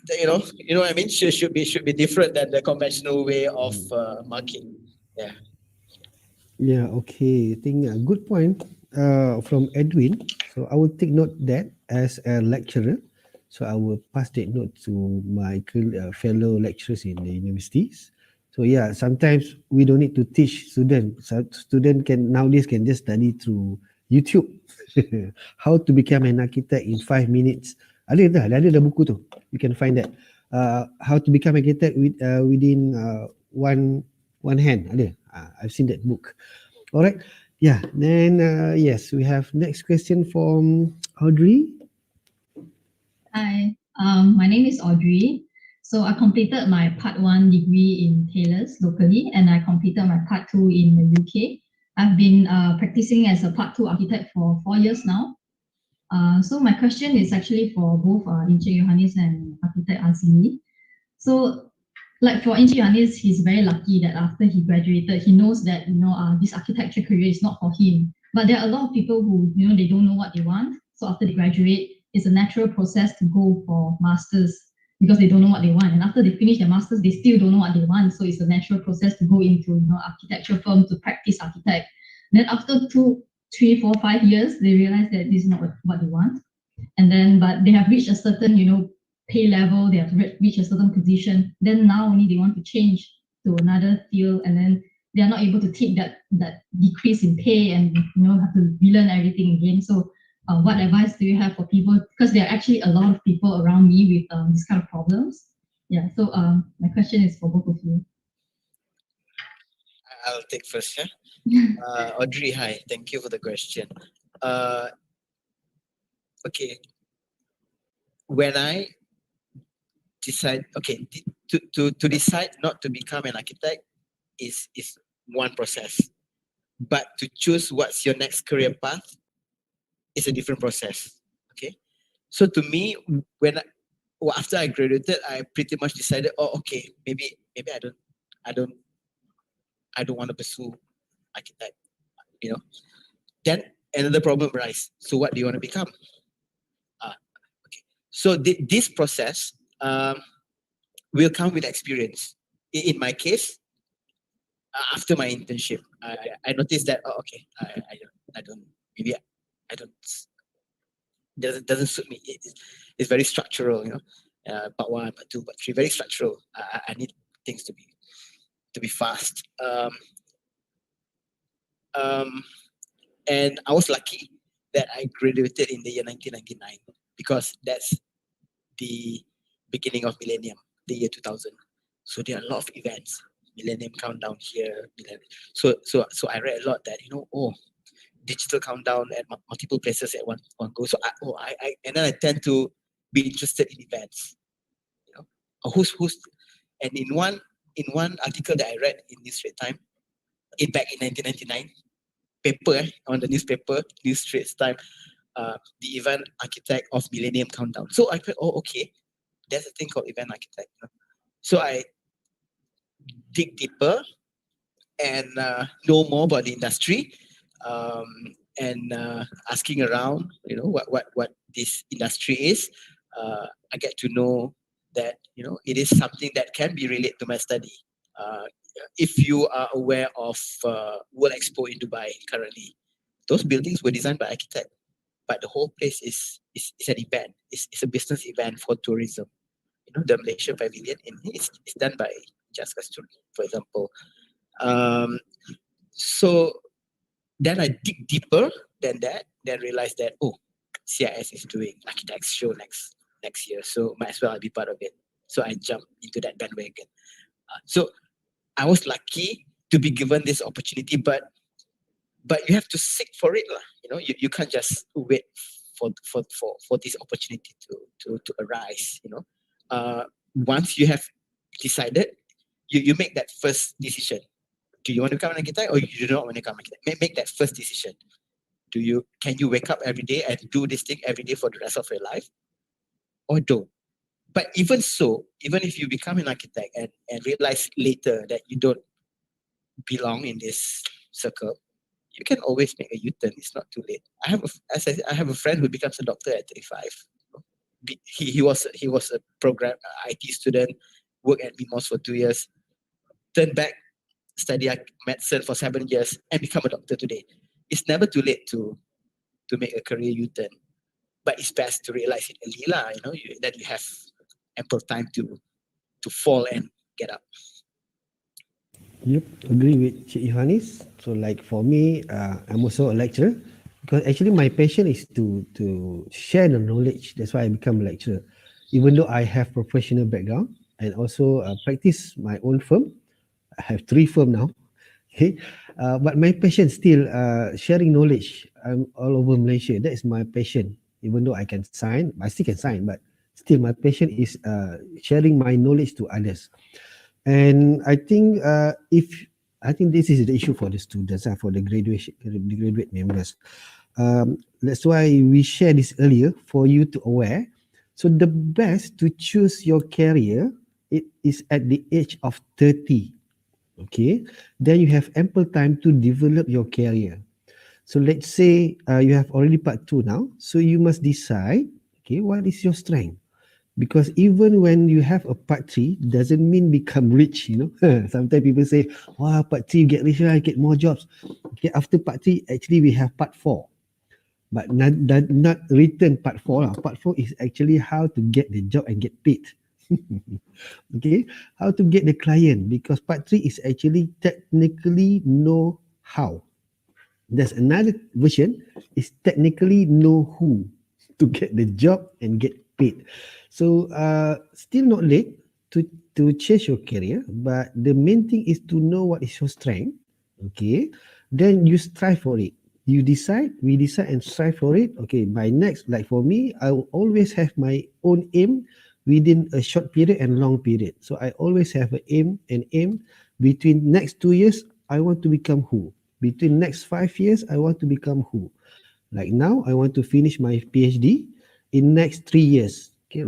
you know what I mean, should be different than the conventional way of marking.
Yeah, okay. I think a good point from Edwin. So I will take note that as a lecturer. So I will pass that note to my fellow lecturers in the universities. So yeah, sometimes we don't need to teach students. Student can nowadays can just study through YouTube. How to become an architect in 5 minutes. Ada buku tu. You can find that. How to become an architect within one hand. Ada. I've seen that book. All right. Yeah. Then yes, we have next question from Audrey.
Hi, my name is Audrey. So I completed my Part 1 degree in tailors locally, and I completed my Part 2 in the UK. I've been practicing as a Part 2 architect for 4 years now. So my question is actually for both Encik Yohanis and Architect Azli. So like for Encik Yohanis, he's very lucky that after he graduated, he knows that, this architecture career is not for him. But there are a lot of people who, they don't know what they want. So after they graduate, it's a natural process to go for masters because they don't know what they want. And after they finish their masters, they still don't know what they want. So it's a natural process to go into, architecture firm to practice architect. Then after 2, 3, 4, 5 years, they realize that this is not what they want. And then, but they have reached a certain, pay level, they have reached a certain position. Then now only they want to change to another field, and then they are not able to take that decrease in pay and have to relearn everything again. So what advice do you have for people? Because there are actually a lot of people around me with this kind of problems. Yeah. So my question is for both of you.
I'll take first. Yeah. Audrey, hi. Thank you for the question. Okay. When I decide, okay, to decide not to become an architect is one process, but to choose what's your next career path is a different process. Okay. So to me, after I graduated, I pretty much decided, okay, maybe I don't want to pursue architect. Then another problem arises. So what do you want to become? Okay. So this process will come with experience. In my case, after my internship, I noticed that okay, I don't doesn't suit me. It's very structural, part 1, part 2, part 3, very structural. I need things to be fast. And I was lucky that I graduated in the year 1999 because that's the beginning of millennium, the year 2000. So there are a lot of events, millennium countdown here. So I read a lot that digital countdown at multiple places at one go. So I and then I tend to be interested in events. Who's and in one article that I read in the Straits Time, back in 1999, paper on the newspaper, New Straits Time, the event architect of Millennium Countdown. So I thought, okay, there's a thing called event architect. So I dig deeper and know more about the industry, and asking around, what this industry is. I get to know that it is something that can be related to my study. If you are aware of World Expo in Dubai currently, those buildings were designed by architect, but the whole place is an event. It's a business event for tourism. The Malaysia Pavilion it's done by Just Kasturi, for example. So then I dig deeper than that, then realize that CIS is doing Archidex show next year, so might as well I'll be part of it. So I jumped into that bandwagon. So I was lucky to be given this opportunity, but you have to seek for it, lah. You can't just wait for this opportunity to arise. Once you have decided, you make that first decision. Do you want to become an architect, or you do not want to become an architect? Make that first decision. Can you wake up every day and do this thing every day for the rest of your life, or don't? But even so, even if you become an architect and realize later that you don't belong in this circle, you can always make a U-turn. It's not too late. I have a friend who becomes a doctor at 35. He was a program IT student, worked at BMOS for 2 years, turned back, study medicine for 7 years, and become a doctor today. It's never too late to make a career U-turn, but it's best to realize it early, that you have ample time to fall and get up.
Yep, agree with Cik Yohanis. So like for me, I'm also a lecturer because actually my passion is to share the knowledge. That's why I become a lecturer. Even though I have professional background and also practice my own firm. I have 3 firms now. Okay, but my passion still sharing knowledge. I'm all over Malaysia. That is my passion. Even though I can sign, I still can sign, but still my passion is sharing my knowledge to others. And I think this is the issue for the students, for the graduate members. That's why we share this earlier for you to aware. So the best to choose your career, it is at the age of 30. Okay, then you have ample time to develop your career. So let's say you have already part 2 now. So you must decide, okay, what is your strength? Because even when you have a part 3, doesn't mean become rich, Sometimes people say, wow, part 3 get richer, I get more jobs. Okay, after part 3, actually we have part 4. But not written part 4. Part 4 is actually how to get the job and get paid. Okay, how to get the client, because part 3 is actually technically know how. There's another version is technically know who to get the job and get paid. So still not late to change your career, but the main thing is to know what is your strength. Okay, then you strive for it. We decide and strive for it. Okay, by next, like for me, I will always have my own aim within a short period and long period. So I always have an aim between next 2 years, I want to become who. Between next 5 years, I want to become who. Like now, I want to finish my PhD in next 3 years. Okay,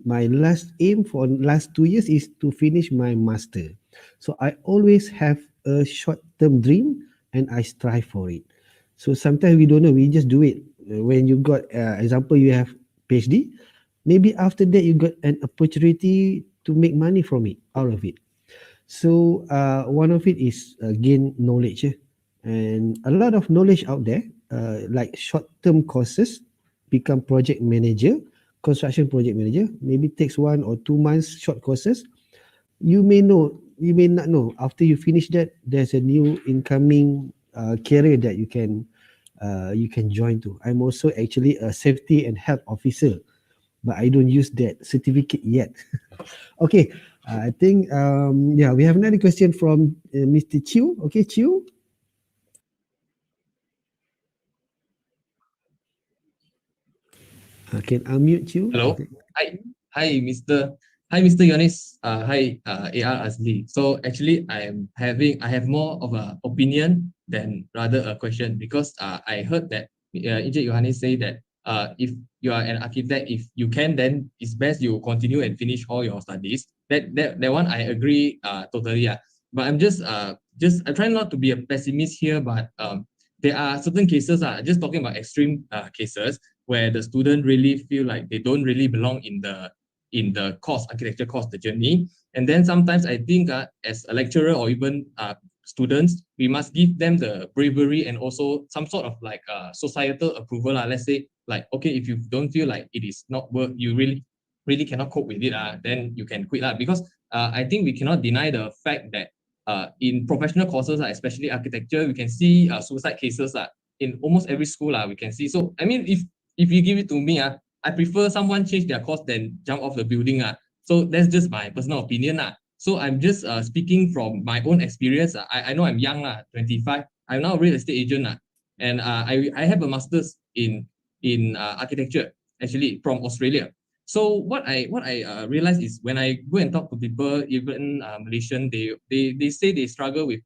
my last aim for last 2 years is to finish my master. So I always have a short-term dream and I strive for it. So sometimes we don't know, we just do it. When you got, example, you have PhD, maybe after that you got an opportunity to make money from it, out of it. So one of it is gain knowledge. And a lot of knowledge out there, like short-term courses, become project manager, construction project manager, maybe takes 1 or 2 months short courses. You may know, you may not know. After you finish that, there's a new incoming career that you can join to. I'm also actually a safety and health officer, but I don't use that certificate yet. Okay, I think we have another question from Mr. Chiu. Okay, Chiu. I can unmute Chiu.
Hello.
Okay.
Hi, Mr. Yonis. Hi, AR Azli. So actually, I have more of an opinion than rather a question, because I heard that Encik Yohanis say that if you are an architect, if you can, then it's best you continue and finish all your studies. That one I agree totally. But I'm just I'm trying not to be a pessimist here, but there are certain cases, just talking about extreme cases, where the student really feel like they don't really belong in the course, architecture course, the journey. And then sometimes I think as a lecturer or even students, we must give them the bravery and also some sort of like societal approval. Let's say like, okay, if you don't feel like it is not work, you really cannot cope with it, then you can quit. Because I think we cannot deny the fact that in professional courses, especially architecture, we can see suicide cases in almost every school. We can see. So I mean, if you give it to me, I prefer someone change their course than jump off the building. So that's just my personal opinion. So I'm just speaking from my own experience. I know I'm young, 25. I'm now a real estate agent, and I have a master's in architecture, actually from Australia. So what I realized is when I go and talk to people, even Malaysian, they say they struggle with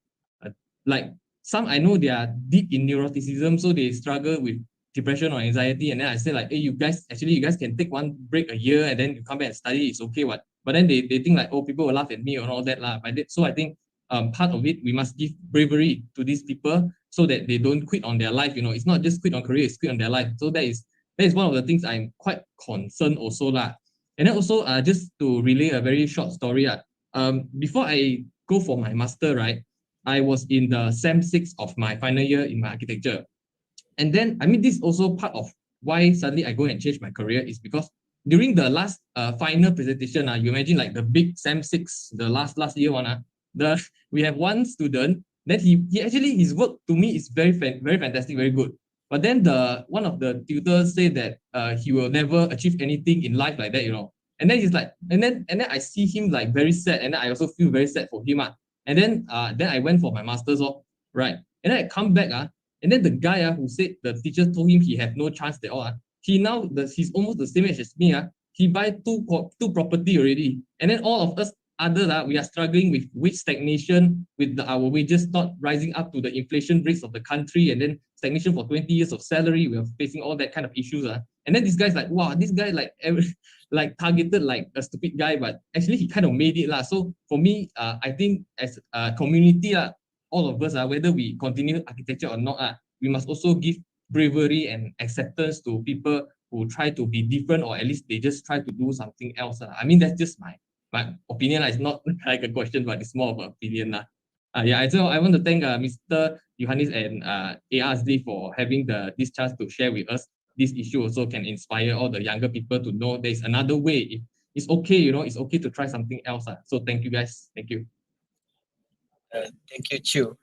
like some, I know they are deep in neuroticism, so they struggle with depression or anxiety. And then I say like, hey, you guys can take one break a year and then you come back and study, it's okay. What? But then they think like, oh, people will laugh at me and all that. So I think part of it, we must give bravery to these people so that they don't quit on their life. It's not just quit on career, it's quit on their life. So that is one of the things I'm quite concerned also lah. And then also just to relay a very short story. Before I go for my master, right, I was in the SEM 6 of my final year in my architecture. And then, this is also part of why suddenly I go and change my career is because during the last final presentation, you imagine like the big SEM 6, the last year one, we have one student that he actually, his work to me is very fantastic, very good. But then one of the tutors said that he will never achieve anything in life like that, And then he's like, and then I see him like very sad, and then I also feel very sad for him. And then I went for my master's, right? And then I come back, and then the guy who said the teacher told him he had no chance at all, he's almost the same age as me. He buy two property already. And then all of us others, we are struggling with wage stagnation, with our wages not rising up to the inflation rates of the country, and then stagnation for 20 years of salary. We are facing all that kind of issues. And then this guy's like, wow, this guy like targeted like a stupid guy, but actually he kind of made it. So for me, I think as a community, all of us, whether we continue architecture or not, we must also give bravery and acceptance to people who try to be different, or at least they just try to do something else. That's just my opinion. It's not like a question, but it's more of an opinion. So I want to thank Mr. Johannes and AR for having this chance to share with us this issue. Also can inspire all the younger people to know there's another way. It's okay, it's okay to try something else. So thank you guys. Thank you.
Thank you, Chiu.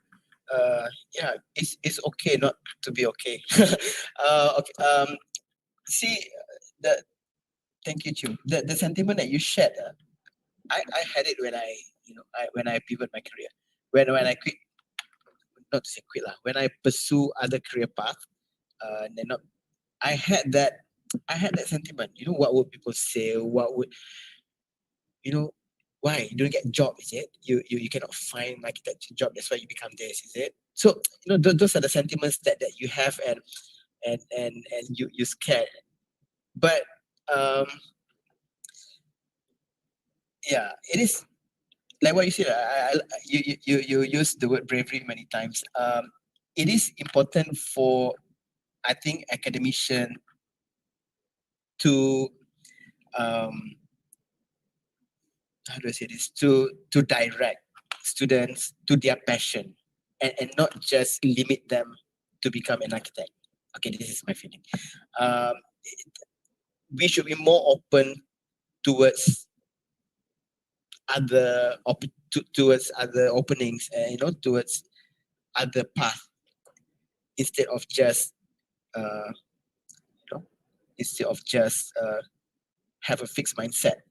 It's okay not to be okay. Okay. Thank you, Chiu. The sentiment that you shared, I had it when I pivot my career. When I quit, not to say quit lah. When I pursue other career path, I had that sentiment. What would people say? What would why you don't get a job? Is it you cannot find an architecture job? That's why you become this. Is it? So those are the sentiments that you have, and you scared. But it is like what you said. You use the word bravery many times. It is important for, I think, academician to how do I say this, to direct students to their passion, and not just limit them to become an architect. Okay, this is my feeling. We should be more open towards other openings, and towards other paths, instead of just have a fixed mindset.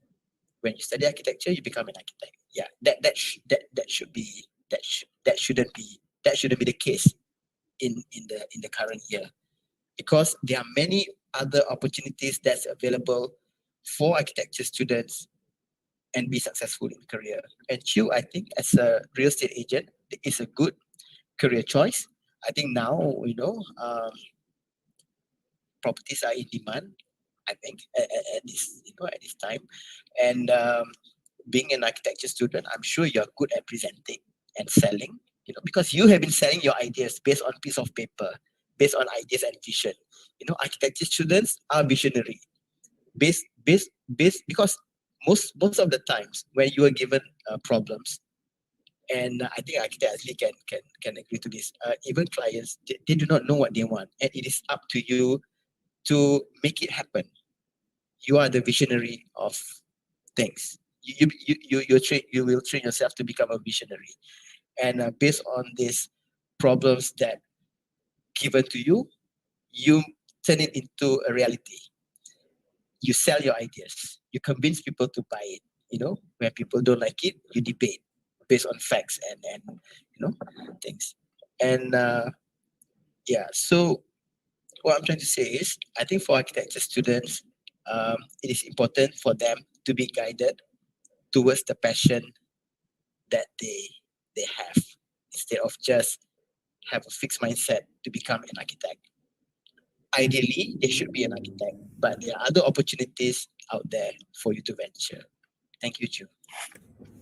When you study architecture, you become an architect. Yeah, that shouldn't be the case in the current year, because there are many other opportunities that's available for architecture students and be successful in career. And Chiu, I think, as a real estate agent, is a good career choice. I think now properties are in demand, I think, at this time. And being an architecture student, I'm sure you're good at presenting and selling, because you have been selling your ideas based on piece of paper, based on ideas and vision. Architecture students are visionary, because most of the times when you are given problems, and I think architects actually can agree to this, even clients, they do not know what they want, and it is up to you to make it happen. You are the visionary of things. You will train yourself to become a visionary, and based on these problems that given to you, you turn it into a reality. You sell your ideas. You convince people to buy it. When people don't like it, you debate based on facts and things. And so what I'm trying to say is, I think for architecture students, it is important for them to be guided towards the passion that they have, instead of just have a fixed mindset to become an architect. Ideally, they should be an architect, but there are other opportunities out there for you to venture. Thank you, Chu.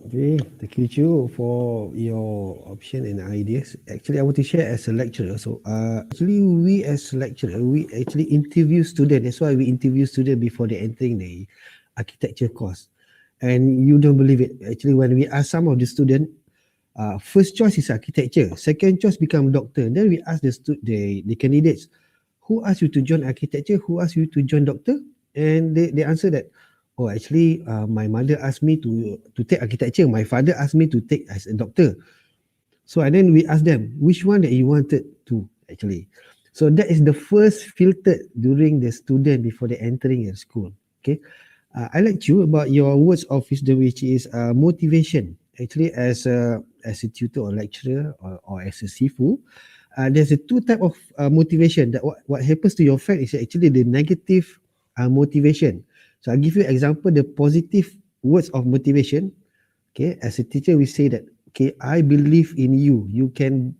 Okay, thank you, Chu, for your option and ideas. Actually, I want to share as a lecturer. So, actually, we as lecturer, we actually interview students. That's why we interview students before they entering the architecture course. And you don't believe it. Actually, when we ask some of the students, first choice is architecture, second choice become doctor. Then we ask the candidates, who asked you to join architecture? Who asked you to join doctor? And they answer that, oh, actually, my mother asked me to take architecture. My father asked me to take as a doctor. So and then we ask them, which one that you wanted to actually. So that is the first filter during the student before they entering a school. Okay. I like you about your words of wisdom, which is motivation. Actually, as a tutor or lecturer or as a sifu, there's a two type of motivation. That what happens to your friend is actually the negative motivation. So I'll give you example, the positive words of motivation. Okay, as a teacher, we say that, okay, I believe in you. You can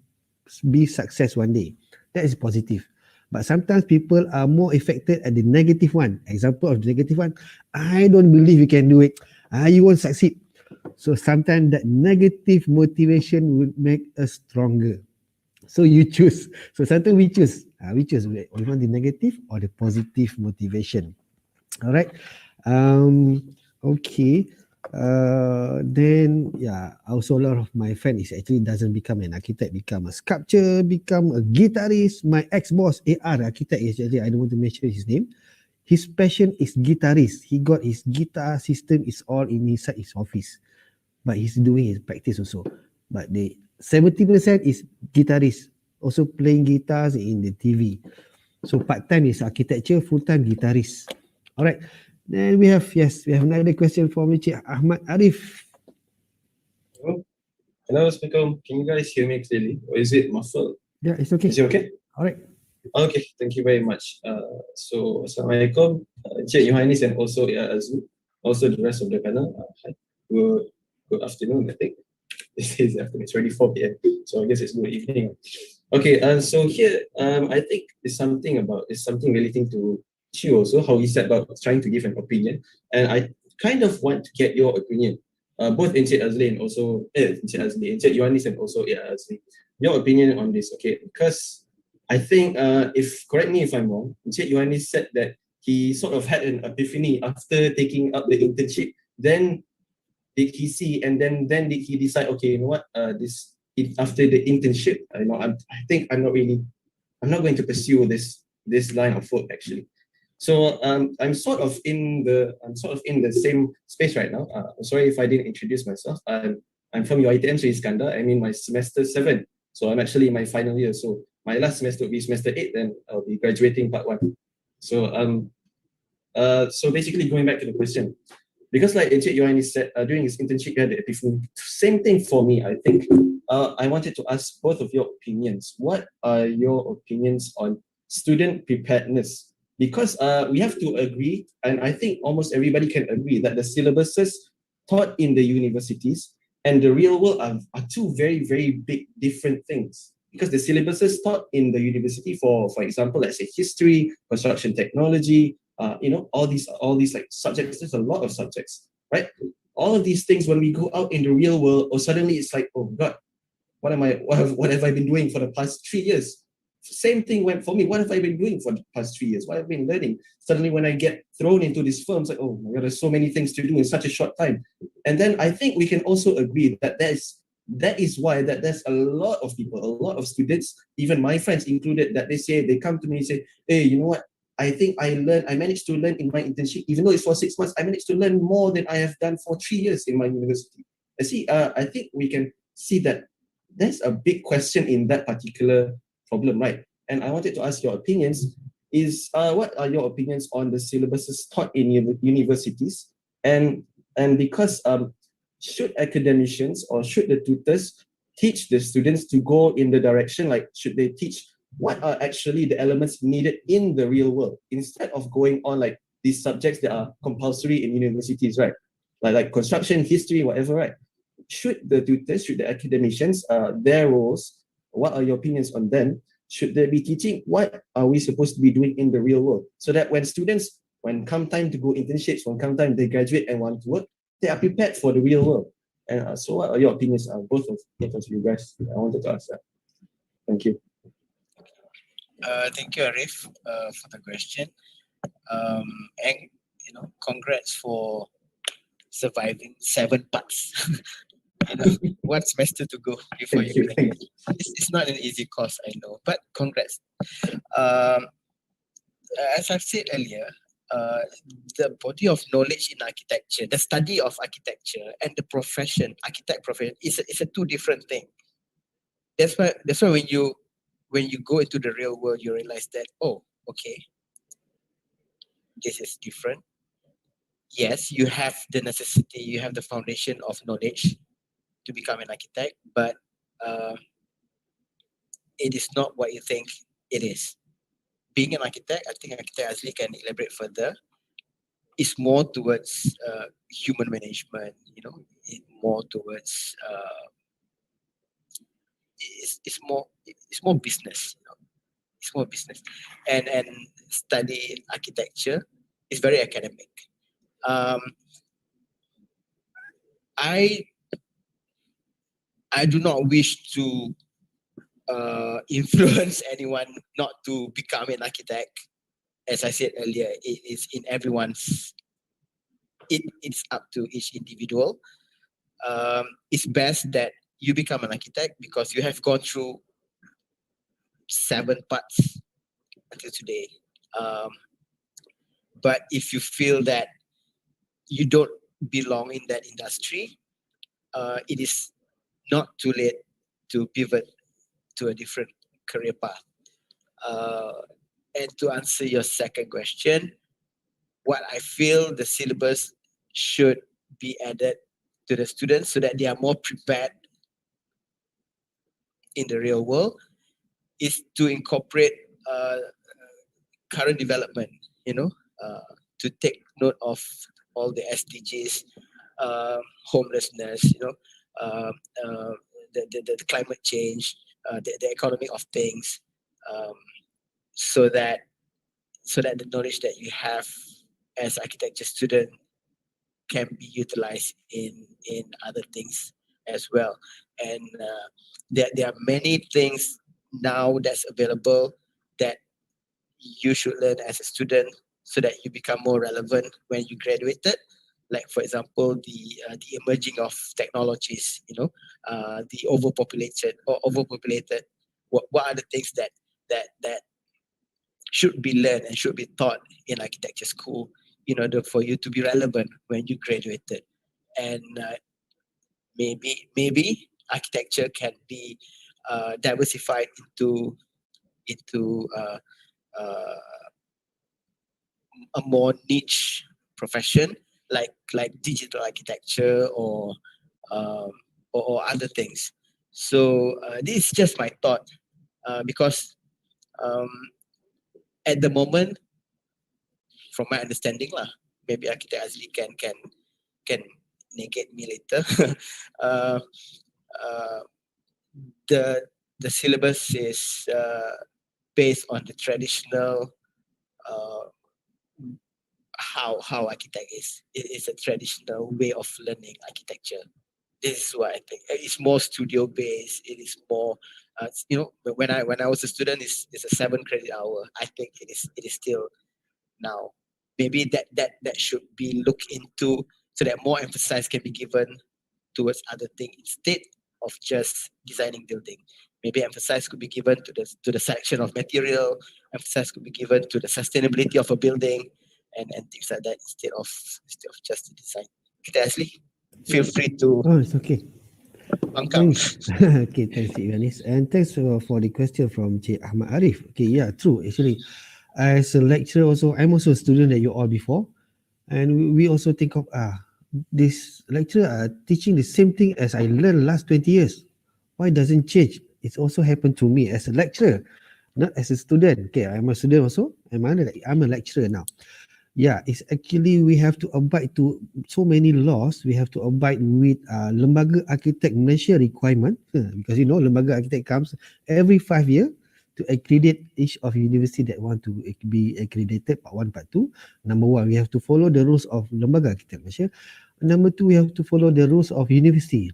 be success one day. That is positive. But sometimes people are more affected at the negative one. Example of the negative one, I don't believe you can do it. You won't succeed. So sometimes that negative motivation will make us stronger. So you choose. So sometimes we choose. We choose. We want the negative or the positive motivation. All right. Okay. Then yeah, also a lot of my friends is actually doesn't become an architect, become a sculptor, become a guitarist. My ex-boss, AR, architect, actually, I don't want to mention his name. His passion is guitarist. He got his guitar system is all inside his office, but he's doing his practice also. But the 70% is guitarist, also playing guitars in the TV. So part-time is architecture, full-time guitarist. All right. Then we have another question from Encik Ahmad Arif.
Hello, Assalamualaikum. Can you guys hear me clearly? Or is it muffled?
Yeah, it's okay.
Is it okay?
All right.
Okay, thank you very much. So, Assalamualaikum, Encik Yohanis and also Azul, also the rest of the panel. Hi. Good afternoon, I think. This is afternoon, it's already 4 p.m. So I guess it's good evening. Okay, so here, I think it's something relating to Chiu also, how he said about trying to give an opinion. And I kind of want to get your opinion. Both Encik Azli and also Encik Yohanis and also Azli. Your opinion on this, okay? Because I think, correct me if I'm wrong, Encik Yohanis said that he sort of had an epiphany after taking up the internship. Then did he see, and then did he decide, okay, you know what, after the internship, I think I'm not going to pursue this line of work actually. So I'm sort of in the same space right now. I'm sorry if I didn't introduce myself. I'm from UiTM Sri Iskandar. I'm in my semester 7, so I'm actually in my final year. So my last semester will be semester 8, then I'll be graduating part 1. So so basically going back to the question, because like Encik Yohani said, during his internship, he had the epiphany. Same thing for me, I think. I wanted to ask both of your opinions. What are your opinions on student preparedness? Because we have to agree, and I think almost everybody can agree, that the syllabuses taught in the universities and the real world are two very, very big different things. Because the syllabuses taught in the university, for example, let's say history, construction technology, all these like subjects. There's a lot of subjects, right? All of these things, when we go out in the real world, or suddenly it's like, oh God, what have I been doing for the past 3 years? Same thing went for me. What have I been doing for the past 3 years? What have I been learning? Suddenly, when I get thrown into this firm, it's like, oh my God, there's so many things to do in such a short time. And then I think we can also agree that that is why there's a lot of people, a lot of students, even my friends included, that they come to me and say, hey, you know what? I think I managed to learn in my internship, even though it's for 6 months, I managed to learn more than I have done for 3 years in my university. I think we can see that there's a big question in that particular problem, right? And I wanted to ask your opinions. What are your opinions on the syllabuses taught in universities? And because should academicians or should the tutors teach the students to go in the direction, like should they teach what are actually the elements needed in the real world instead of going on like these subjects that are compulsory in universities, right? Like construction, history, whatever, right? Should the tutors, should the academicians, their roles, what are your opinions on them? Should they be teaching what are we supposed to be doing in the real world? So that when students, when come time to go internships, when come time they graduate and want to work, they are prepared for the real world. And so what are your opinions, both of you guys? I wanted to ask that. Thank you.
Thank you, Arif, for the question. And congrats for surviving 7 parts. One semester to go before
Thank you.
you
Thank you.
It's not an easy course, I know, but congrats. As I've said earlier, the body of knowledge in architecture, the study of architecture, and the profession, architect profession, is a two different thing. That's why when you go into the real world, you realize that, oh, okay, this is different. Yes, you have the necessity, you have the foundation of knowledge to become an architect, but it is not what you think it is. Being an architect, I think Architect Azli can elaborate further, is more towards human management, more towards it's more business, it's more business, and study architecture is very academic. I do not wish to influence anyone not to become an architect. As I said earlier, it is in everyone's. It's up to each individual. It's best that you become an architect because you have gone through 7 parts until today. But if you feel that you don't belong in that industry, it is not too late to pivot to a different career path. And to answer your second question, what I feel the syllabus should be added to the students so that they are more prepared in the real world is to incorporate current development, to take note of all the SDGs, homelessness, the climate change, the economy of things, so that the knowledge that you have as architecture student can be utilized in other things as well. And there are many things now that's available that you should learn as a student so that you become more relevant when you graduated. Like, for example, the emerging of technologies, the overpopulated. What are the things that should be learned and should be taught in architecture school in order for you to be relevant when you graduated? And maybe architecture can be diversified into a more niche profession like digital architecture or other things. So this is just my thought, because at the moment, from my understanding maybe Architect Azli can negate me later. The syllabus is based on the traditional how architect is. It is a traditional way of learning architecture. This is what I think. It's more studio based. It is more, when I was a student, it's a 7 credit hour. I think it is still now. Maybe that should be looked into so that more emphasis can be given towards other things instead of just designing building. Maybe emphasis could be given to the selection of material. Emphasis could be given to the sustainability of a building, and things like that instead of just the design. Okay, Ashley, feel free to.
Oh, it's okay.
Thanks.
Okay, thanks, Yanis. And thanks for the question from J. Ahmad Arif. Okay, yeah, true. Actually, as a lecturer also, I'm also a student that you all before. And we also think of, this lecturer are teaching the same thing as I learned last 20 years. Why doesn't change? It's also happened to me as a lecturer, not as a student. Okay, I'm a student also. I'm a lecturer now. Yeah, it's actually we have to abide to so many laws. We have to abide with Lembaga Architect Malaysia requirement, because Lembaga Architect comes every 5 years. to accredit each of university that want to be accredited, part 1, part 2. Number 1, we have to follow the rules of Lembaga Arkitek Malaysia. Number 2, we have to follow the rules of university.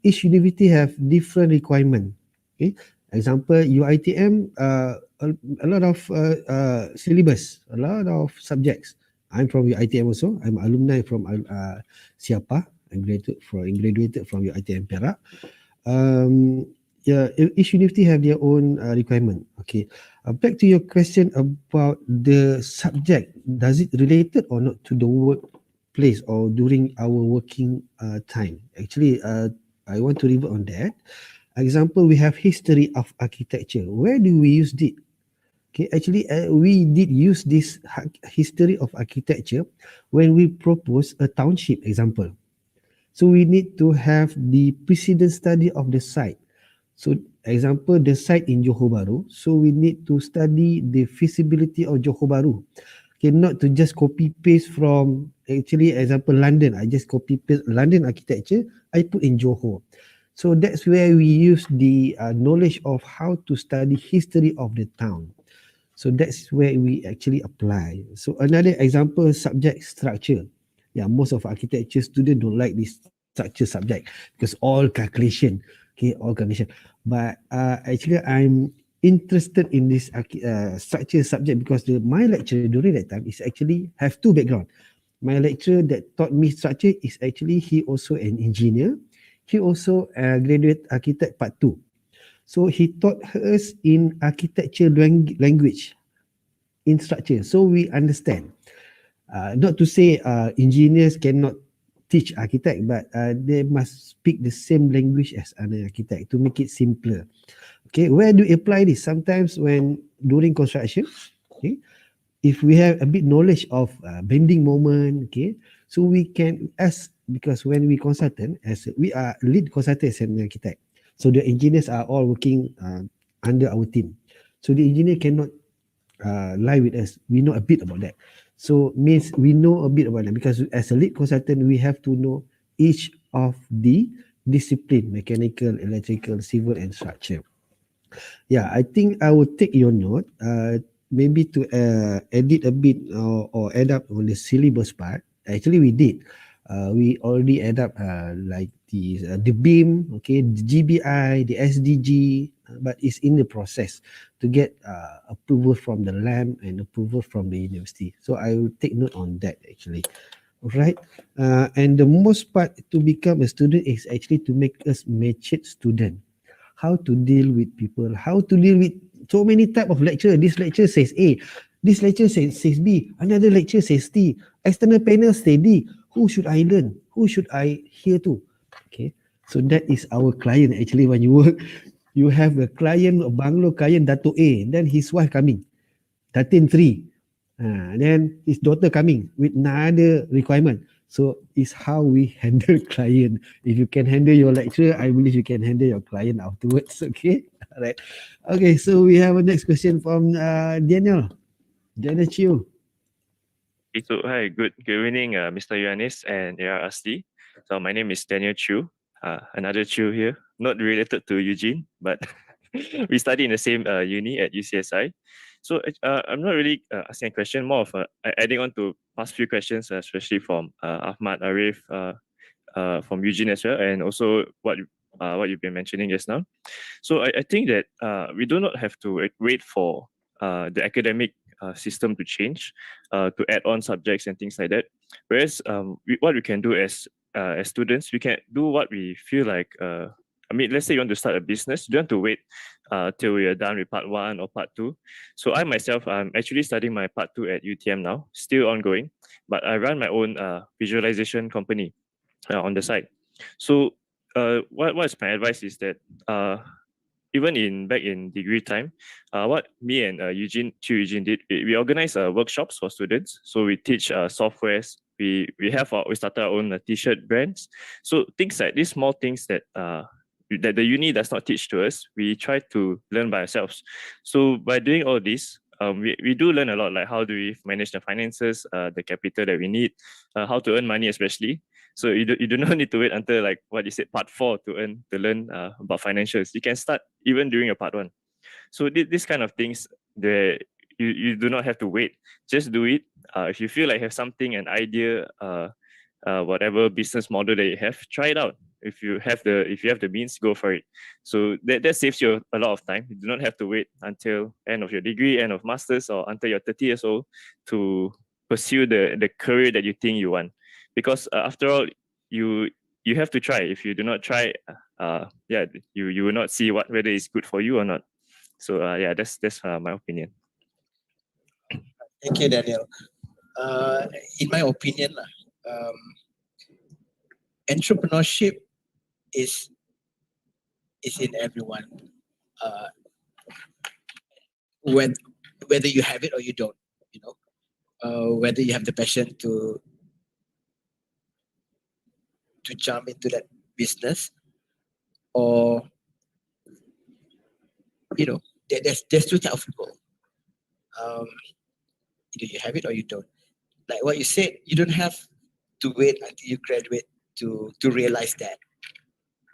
Each university have different requirement. Okay, example UiTM, a lot of syllabus, a lot of subjects. I'm from UiTM also. I'm alumni from Siapa. I graduated from UiTM Perak. Yeah, each university have their own requirement. Okay, back to your question about the subject. Does it related or not to the workplace or during our working time? Actually, I want to revert on that. Example, we have history of architecture. Where do we use it? Okay, actually, we did use this history of architecture when we propose a township example. So we need to have the precedent study of the site. So example, the site in Johor Bahru. So we need to study the feasibility of Johor Bahru. Okay, not to just copy paste from, actually example London. I just copy paste London architecture, I put in Johor. So that's where we use the knowledge of how to study history of the town. So that's where we actually apply. So another example, subject structure. Yeah, most of architecture students don't like this structure subject because all calculation. Okay, all calculation. But actually, I'm interested in this structure subject because my lecturer during that time is actually have two background. My lecturer that taught me structure is actually he also an engineer. He also graduate architect part 2. So he taught us in architecture language in structure. So we understand. Not to say engineers cannot teach architect, but they must speak the same language as an architect to make it simpler. Okay, where do you apply this? Sometimes when during construction, okay, if we have a bit knowledge of bending moment, okay, so we can ask, because when we consultant, as we are lead consultant as an architect, so the engineers are all working under our team. So the engineer cannot lie with us. We know a bit about that. So means we know a bit about that because as a lead consultant, we have to know each of the discipline: mechanical, electrical, civil, and structure. Yeah, I think I will take your note. Maybe to edit a bit or add up on the syllabus part. Actually, we did. We already add up like the beam, okay, the GBI, the SDG, but it's in the process to get approval from the LAM and approval from the university. So I will take note on that actually. Right, and the most part to become a student is actually to make us matured student. How to deal with people, how to deal with so many type of lecture. This lecture says A, this lecture says B, another lecture says C, external panel say D. Who should I learn? Who should I hear to? Okay, so that is our client actually. When you work, you have a client, a bungalow client, Dato A, then his wife coming, Datin 3. Then his daughter coming with another requirement. So it's how we handle client. If you can handle your lecturer, I believe you can handle your client afterwards. Okay, all right. Okay, so we have a next question from Daniel. Daniel Chiu.
Okay, so hi, good evening, Mr. Yuanis and Asli. So my name is Daniel Chu, another Chu here, not related to Eugene, but we study in the same uni at UCSI. So I'm not really asking a question, more of adding on to past few questions, especially from Ahmad, Arif, from Eugene as well, and also what you've been mentioning just now. So I think that we do not have to wait for the academic system to change, to add on subjects and things like that. Whereas what we can do as students, we can do what we feel like. I mean, let's say you want to start a business, you don't have to wait till we are done with part 1 or part 2. So I myself, I'm actually studying my part 2 at UTM now, still ongoing, but I run my own visualization company on the side. So what's my advice is that even back in degree time, what me and Eugene did, we organize workshops for students. So we teach softwares. We started our own t-shirt brands. So things like these small things that that the uni does not teach to us, we try to learn by ourselves. So by doing all this, we do learn a lot, like how do we manage the finances, the capital that we need, how to earn money especially. So you do not need to wait until like what you said, part 4 to learn about financials. You can start even during your part 1. So this kind of things, you do not have to wait. Just do it. If you feel like you have something, an idea, whatever business model that you have, try it out. If you have the means, go for it. So that saves you a lot of time. You do not have to wait until end of your degree, end of masters, or until you're 30 years old to pursue the career that you think you want. Because after all, you have to try. If you do not try, you will not see whether it's good for you or not. So that's my opinion.
Thank you, Daniel. In my opinion, entrepreneurship is in everyone. Whether you have it or you don't, whether you have the passion to jump into that business, or there's two types of people. Either you have it or you don't. Like what you said, you don't have to wait until you graduate to realize that.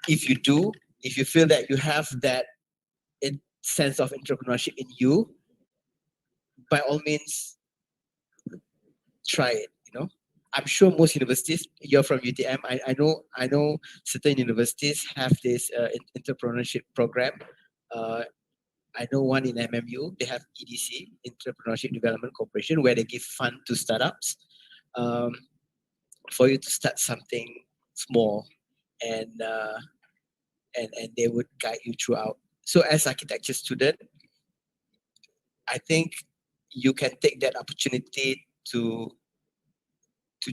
If you do, if you feel that you have that sense of entrepreneurship in you, by all means, try it. I'm sure most universities, you're from UTM, I know certain universities have this entrepreneurship program. I know one in MMU, they have EDC, Entrepreneurship Development Corporation, where they give fund to startups for you to start something small, and they would guide you throughout. So as architecture student, I think you can take that opportunity to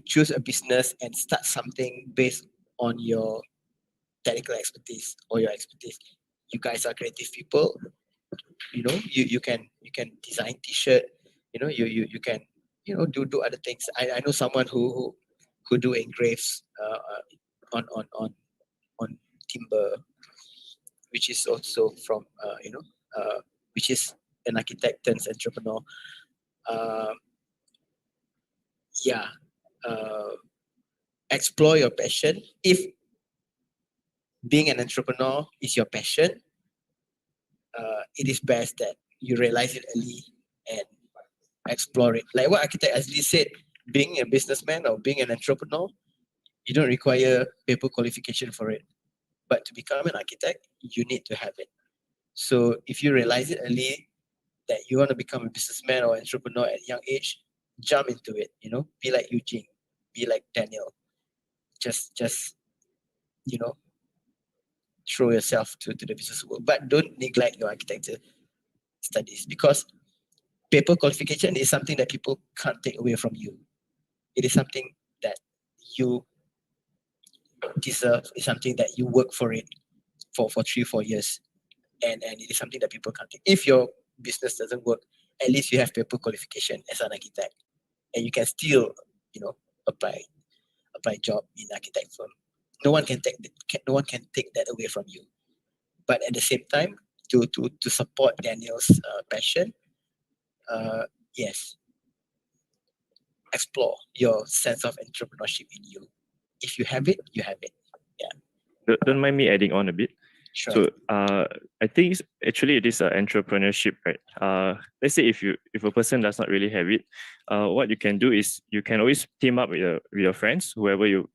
choose a business and start something based on your technical expertise or your expertise. You guys are creative people. You can design t-shirt. You can do other things. I know someone who do engraves on timber, which is also from which is an architect turns entrepreneur. Explore your passion. If being an entrepreneur is your passion, it is best that you realize it early and explore it. Like what architect Azli said, being a businessman or being an entrepreneur, you don't require paper qualification for it. But to become an architect, you need to have it. So if you realize it early that you want to become a businessman or entrepreneur at a young age, jump into it. Be like Eugene, be like Daniel. Just throw yourself to the business world, but don't neglect your architecture studies, because paper qualification is something that people can't take away from you. It is something that you deserve. It's something that you work for it for 3-4 years, and it is something that people can't take. If your business doesn't work, at least you have paper qualification as an architect, and you can still apply job in architect firm. No one can take that away from you. But at the same time, to support Daniel's passion, yes, explore your sense of entrepreneurship in you. If you have it, you have it. Yeah.
Don't mind me adding on a bit.
Sure.
So I think it is entrepreneurship, right? Let's say if a person does not really have it, what you can do is you can always team up with your friends, whoever you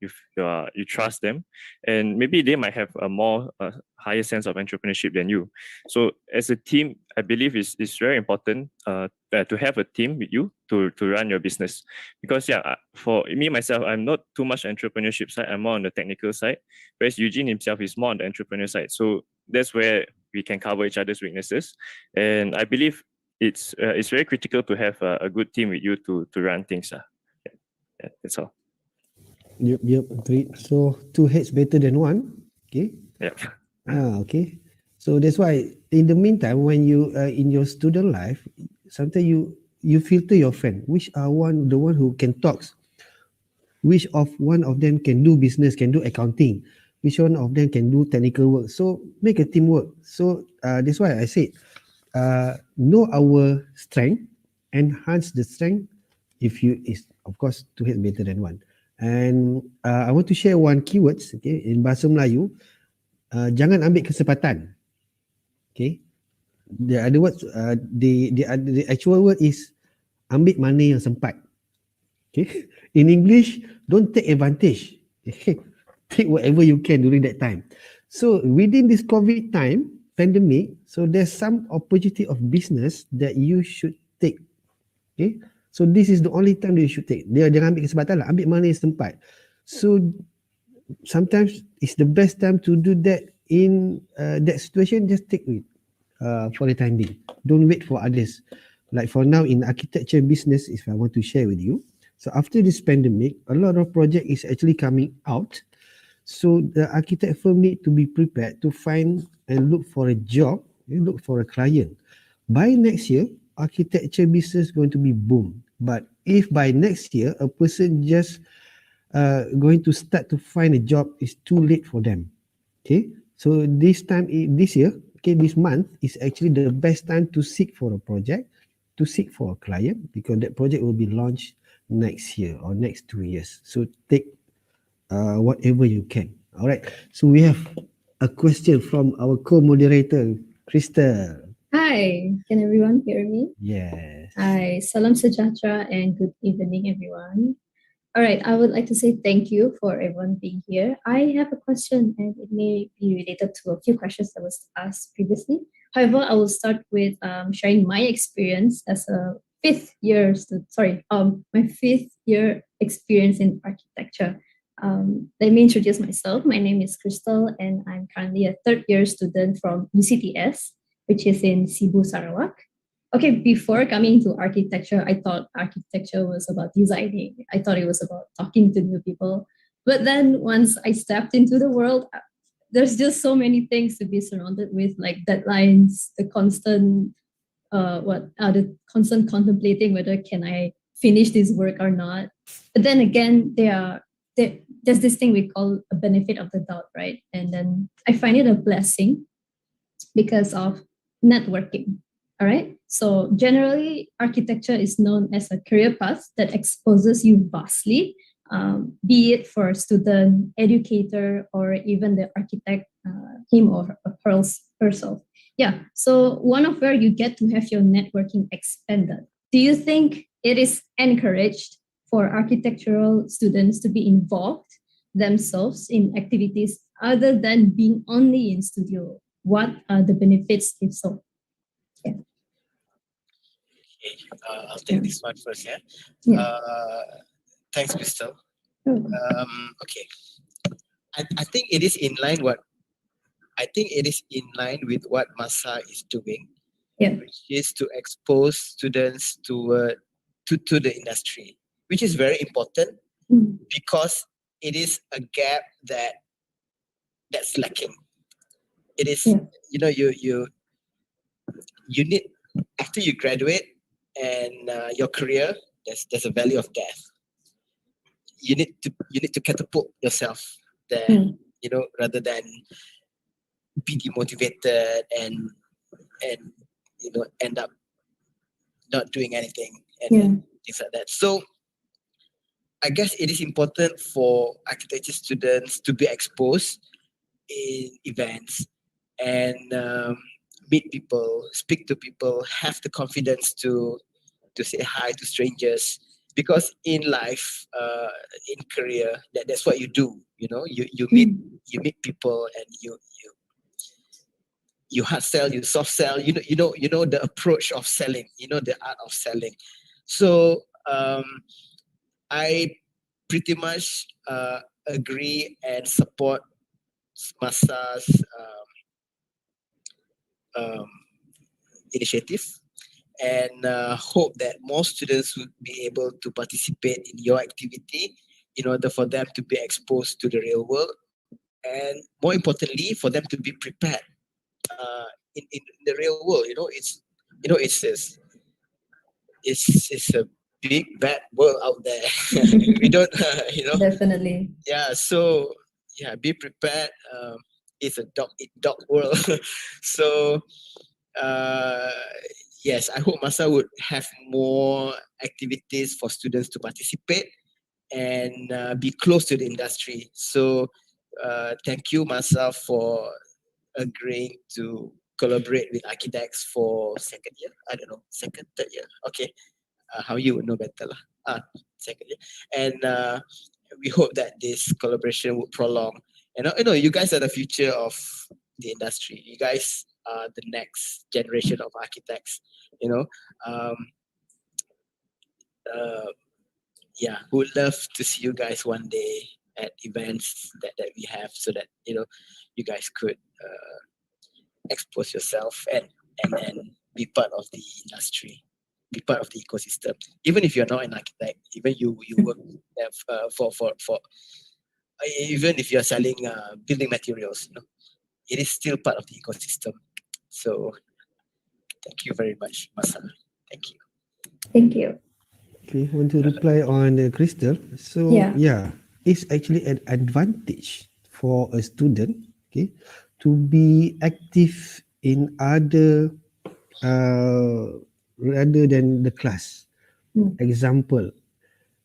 trust them, and maybe they might have a more higher sense of entrepreneurship than you. So as a team, I believe it's very important to have a team with you to run your business, because for me myself, I'm not too much entrepreneurship side. I'm more on the technical side, whereas Eugene himself is more on the entrepreneur side. So that's where we can cover each other's weaknesses, and I believe it's very critical to have a good team with you to run things. Yeah, that's all.
Yep, agreed. So 2 heads better than one. Okay.
Yeah.
Okay. So that's why in the meantime, when you in your student life, sometimes you filter your friend, which are the one who can talk, which of one of them can do business, can do accounting, which one of them can do technical work. So make a teamwork. So that's why I said, know our strength, enhance the strength. If you is of course 2 heads better than one. And I want to share one keywords. Okay, in bahasa Melayu, jangan ambil kesempatan. Okay, The other words, the actual word is ambil mana yang sempat. Okay. In English, don't take advantage. Okay. Take whatever you can during that time. So within this COVID time, pandemic, so there's some opportunity of business that you should take. Okay. So this is the only time that you should take. Dia jangan ambil kesempatan lah, ambil mana yang sempat. So sometimes it's the best time to do that in that situation. Just take it for the time being. Don't wait for others. Like for now in architecture business, if I want to share with you. So after this pandemic, a lot of project is actually coming out. So the architect firm need to be prepared to find and look for a job, look for a client. By next year, architecture business going to be boom. But if by next year, a person just going to start to find a job, is too late for them. Okay, so this year, okay, this month is actually the best time to seek for a project, to seek for a client, because that project will be launched next year or next 2 years. So take whatever you can. All right. So we have a question from our co-moderator, Crystal.
Hi, can everyone hear me?
Yes.
Hi, salam sejahtera and good evening, everyone. All right, I would like to say thank you for everyone being here. I have a question and it may be related to a few questions that was asked previously. However, I will start with sharing my experience as a my 5th year experience in architecture. Let me introduce myself. My name is Crystal and I'm currently a 3rd year student from UCTS, which is in Cebu, Sarawak. Okay, before coming to architecture, I thought architecture was about designing. I thought it was about talking to new people. But then once I stepped into the world, there's just so many things to be surrounded with, like deadlines, the constant contemplating whether can I finish this work or not. But then again, there's this thing we call a benefit of the doubt, right? And then I find it a blessing because of networking. All right. So generally, architecture is known as a career path that exposes you vastly, be it for a student, educator, or even the architect, him or herself. Yeah. So one of where you get to have your networking expanded. Do you think it is encouraged for architectural students to be involved themselves in activities other than being only in studio? What are the benefits if so? Yeah.
Okay, I'll take this one first. Yeah. Thanks, Crystal. Okay. I think it is in line with what Masa is doing, which is to expose students to the industry, which is very important because it is a gap that's lacking. It is, you need, after you graduate and your career, there's a valley of death. You need to catapult yourself there, rather than be demotivated and end up not doing anything and things like that. So I guess it is important for architecture students to be exposed in events and meet people, speak to people, have the confidence to say hi to strangers, because in life, in career, that's what you do. You meet people and you hard sell, you soft sell. You know the approach of selling. You know the art of selling. So I pretty much agree and support Masa's initiative, and hope that more students would be able to participate in your activity in order for them to be exposed to the real world, and more importantly, for them to be prepared in the real world. It's a big bad world out there. We don't
Definitely.
Yeah, so be prepared. It's a dog eat dog world. So yes, I hope Masa would have more activities for students to participate and be close to the industry. So thank you, Masa, for agreeing to collaborate with Archidex for second year. I don't know, second, third year. Okay, how you would know better lah. Second year, and we hope that this collaboration would prolong. And you guys are the future of the industry. You guys are the next generation of architects. Yeah, would love to see you guys one day at events that we have, so that you guys could expose yourself and be part of the industry, be part of the ecosystem. Even if you're not an architect, even you work for even if you're selling building materials, it is still part of the ecosystem. So thank you very much, Masa. Thank you.
Thank you.
Okay, want to reply on Crystal. So
Yeah.
it's actually an advantage for a student, okay, to be active in other rather than the class. Example,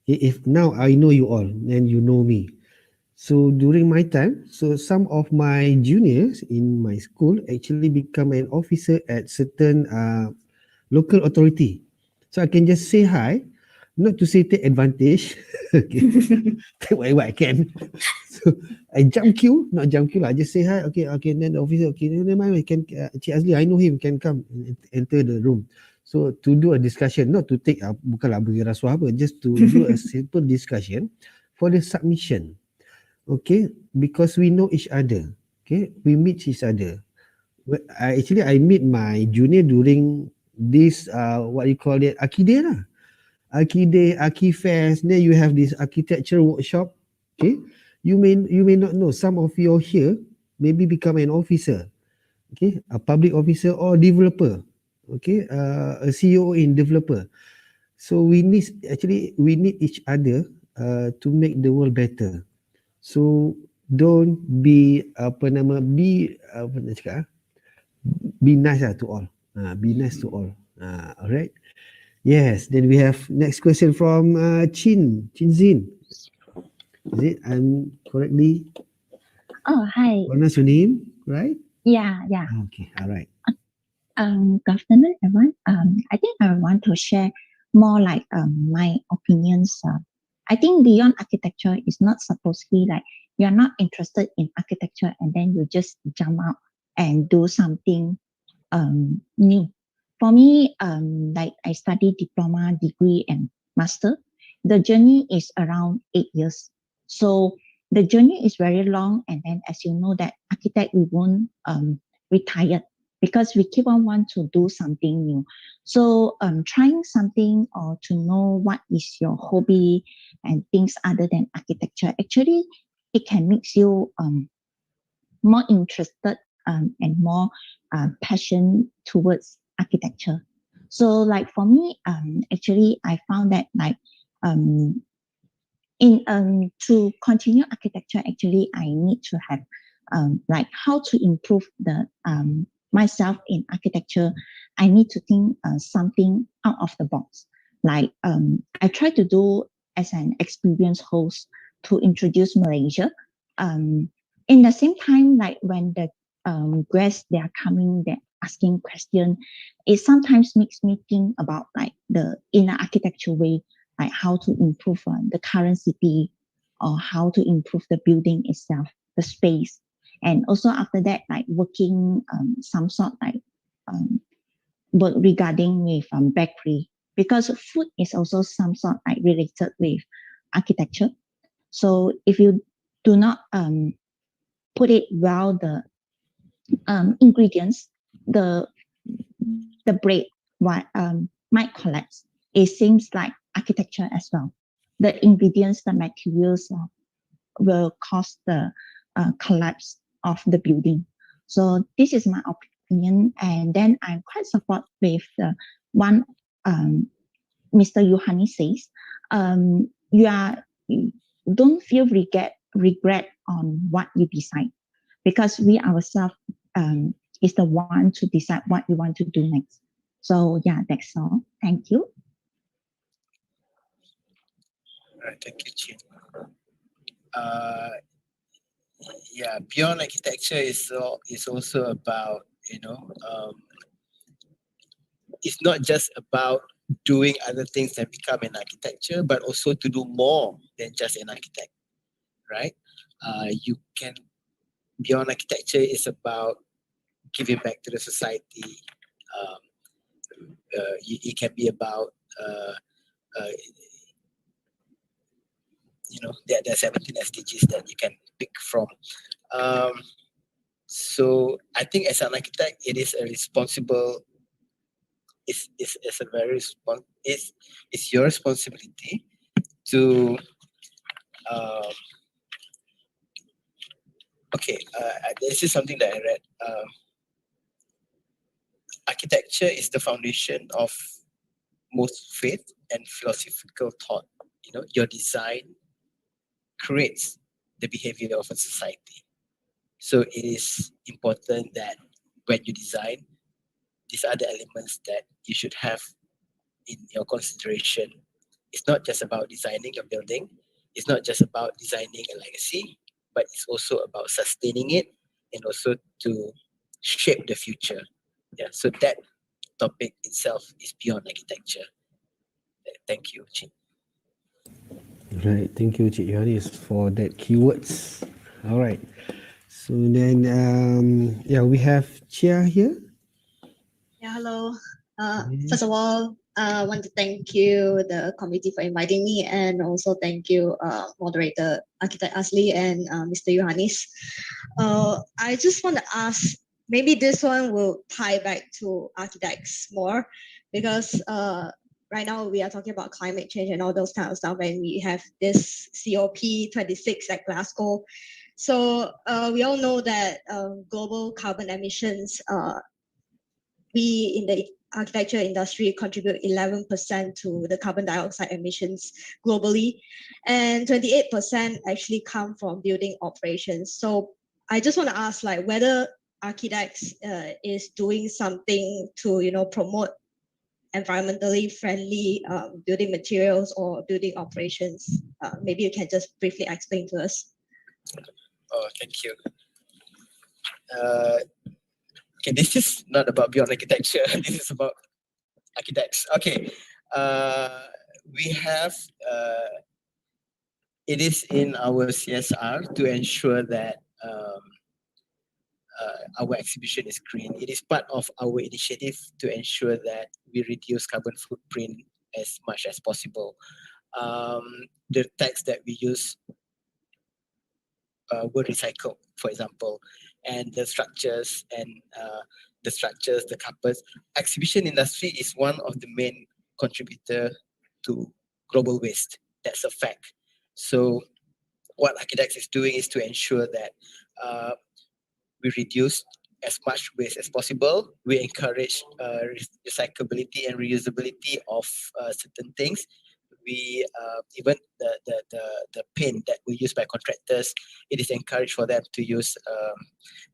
if now I know you all, then you know me. So during my time, so some of my juniors in my school actually become an officer at certain local authority. So I can just say hi, not to say take advantage. Okay, take whatever I can. So I jump queue, not jump queue lah. I just say hi. Okay. Then the officer, okay, never mind. We can, Cik Azli, I know him, can come and enter the room. So to do a discussion, not to take, bukanlah bagi rasuah apa, just to do a simple discussion for the submission. Okay, because we know each other. Okay, we meet each other. I meet my junior during this what you call it, Archiday lah. Archiday, Archifest. Then you have this architecture workshop. Okay, you may not know, some of you here maybe become an officer. Okay, a public officer or developer. Okay, a CEO in developer. So we need each other to make the world better. So don't be be nice to all. Be nice to all. Alright. Yes. Then we have next question from Chin Zin. Is it? I'm correctly
Oh, hi.
pronounce your name, right?
Yeah.
Okay. All right.
Good afternoon, everyone. I think I want to share more like my opinions. I think beyond architecture is not supposed to be like you're not interested in architecture and then you just jump out and do something new. For me, like I studied diploma, degree, and master. The journey is around 8 years. So the journey is very long, and then as you know that architect we won't retire because we keep on want to do something new. So trying something or to know what is your hobby and things other than architecture, actually it can make you more interested and more passion towards architecture. So like for me, actually I found that like to continue architecture, actually I need to have like how to improve the myself in architecture. I need to think something out of the box. Like I try to do as an experienced host to introduce Malaysia. In the same time, like when the guests they are coming, they're asking question, it sometimes makes me think about like in the architecture way, like how to improve the current city or how to improve the building itself, the space. And also after that, like working some sort like work regarding with bakery, because food is also some sort like related with architecture. So if you do not put it well, the ingredients, the bread might collapse. It seems like architecture as well. The ingredients, the materials will cause the collapse of the building. So this is my opinion. And then I'm quite support with one Mr. Yohani says, you don't feel regret on what you decide, because we ourselves is the one to decide what we want to do next. So yeah, that's all. Thank you.
All right, thank you, Chin. Yeah, beyond architecture is also about it's not just about doing other things that become an architecture, but also to do more than just an architect, right? You can, beyond architecture, is about giving back to the society. It can be about, there are 17 SDGs that you can pick from. So I think as an architect, it is a responsible, it's a very it's your responsibility to this is something that I read. Architecture is the foundation of most faith and philosophical thought. Your design creates the behavior of a society. So it is important that when you design, these are the elements that you should have in your consideration. It's not just about designing a building. It's not just about designing a legacy, but it's also about sustaining it and also to shape the future. Yeah, so that topic itself is beyond architecture. Thank you, Chin.
Right, thank you, Cik Yohanis, for that keywords. All right. So then, we have Chia here.
Yeah, hello. First of all, I want to thank you, the committee, for inviting me, and also thank you, moderator, Architect Asli and Mr. Yohanis. I just want to ask, maybe this one will tie back to architects more, because right now we are talking about climate change and all those kind of stuff, and we have this COP26 at Glasgow. So we all know that global carbon emissions, we in the architecture industry contribute 11% to the carbon dioxide emissions globally, and 28% actually come from building operations. So I just want to ask, like, whether Archidex is doing something to promote environmentally friendly building materials or building operations. Maybe you can just briefly explain to us.
Oh, thank you. Okay, this is not about beyond architecture. This is about architects. Okay, we have, it is in our CSR to ensure that our exhibition is green. It is part of our initiative to ensure that we reduce carbon footprint as much as possible. The tags that we use were recycled, for example, and the structures the carpets. Exhibition industry is one of the main contributor to global waste. That's a fact. So what Archidex is doing is to ensure that we reduce as much waste as possible. We encourage recyclability and reusability of certain things. We even the paint that we use by contractors, it is encouraged for them to use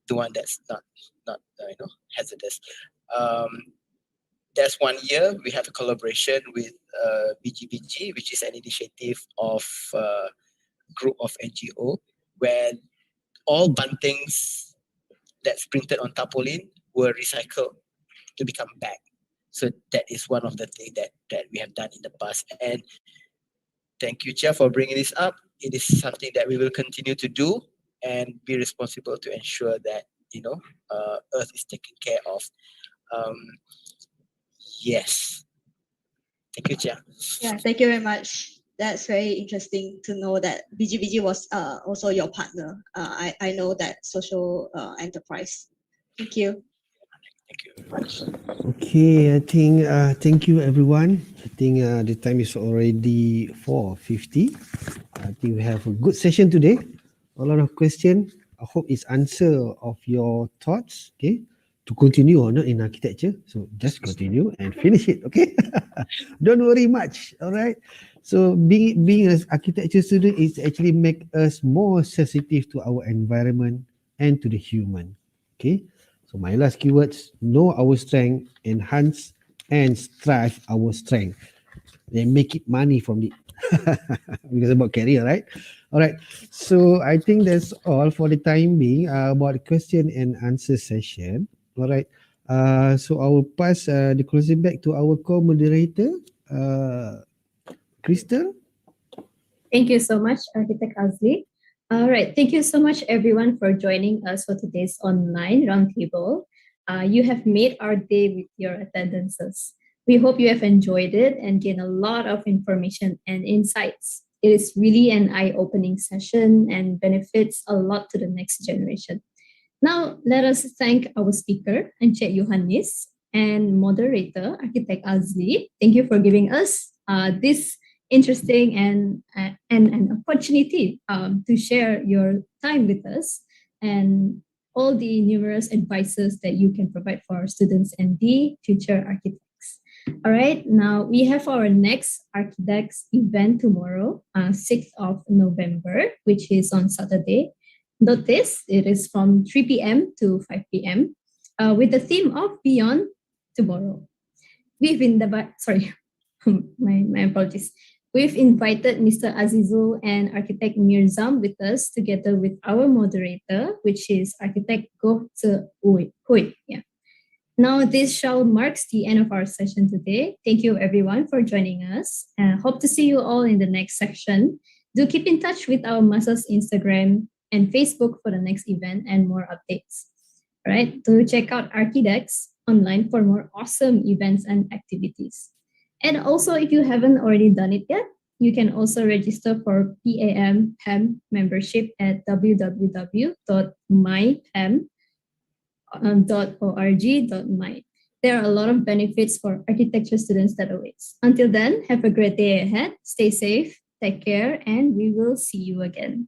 the one that's not hazardous. There's 1 year we have a collaboration with BGBG, which is an initiative of a group of NGO, where all buntings that's printed on tarpaulin were recycled to become bag. So that is one of the things that we have done in the past. And thank you, Chia, for bringing this up. It is something that we will continue to do and be responsible to ensure that, Earth is taken care of. Yes. Thank you, Chia.
Yeah, thank you very much. That's very interesting to know that BGBG was also your partner. I know that social enterprise. Thank you.
Thank you very much.
Okay, I think thank you everyone. I think the time is already 4:50. I think we have a good session today. A lot of questions. I hope it's answer of your thoughts. Okay, to continue or not in architecture. So just continue and finish it. Okay, don't worry much. All right. So being an architecture student is actually make us more sensitive to our environment and to the human. Okay. So my last keywords, know our strength, enhance and strive our strength. Then make it money from it. Because about career, right? All right. So I think that's all for the time being about the question and answer session. All right. So I will pass the closing back to our co-moderator, Crystal.
Thank you so much, Architect Azli. All right, thank you so much, everyone, for joining us for today's online roundtable. You have made our day with your attendances. We hope you have enjoyed it and gained a lot of information and insights. It is really an eye-opening session and benefits a lot to the next generation. Now, let us thank our speaker, Encik Yohanis, and moderator, Architect Azli. Thank you for giving us this interesting and an opportunity to share your time with us and all the numerous advices that you can provide for our students and the future architects. All right, now we have our next Archidex event tomorrow, 6th of November, which is on Saturday. Note this, it is from 3 p.m. to 5 p.m. With the theme of Beyond Tomorrow. We've my apologies. We've invited Mr. Azizul and Architect Mirzam with us together with our moderator, which is Architect Goh Tse Hui. Yeah. Now this shall marks the end of our session today. Thank you everyone for joining us. Hope to see you all in the next section. Do keep in touch with our Master's Instagram and Facebook for the next event and more updates. All right, to check out Archidex online for more awesome events and activities. And also, if you haven't already done it yet, you can also register for PAM membership at www.mypam.org.my. There are a lot of benefits for architecture students that awaits. Until then, have a great day ahead. Stay safe, take care, and we will see you again.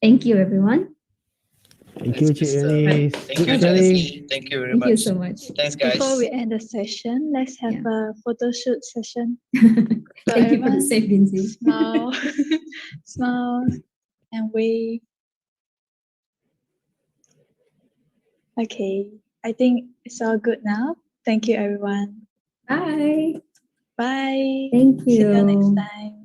Thank you, everyone.
Thank you, Cik Yanis.
Thank you, Jesse. Thank you very much.
Thank you so much.
Thanks, guys.
Before we end the session, let's have a photo shoot session. So
Thank you for the
everyone
safe, Lindsay.
smile, smile, and wave. Okay, I think it's all good now. Thank you, everyone.
Bye.
Bye.
Thank
See you next
you.
time.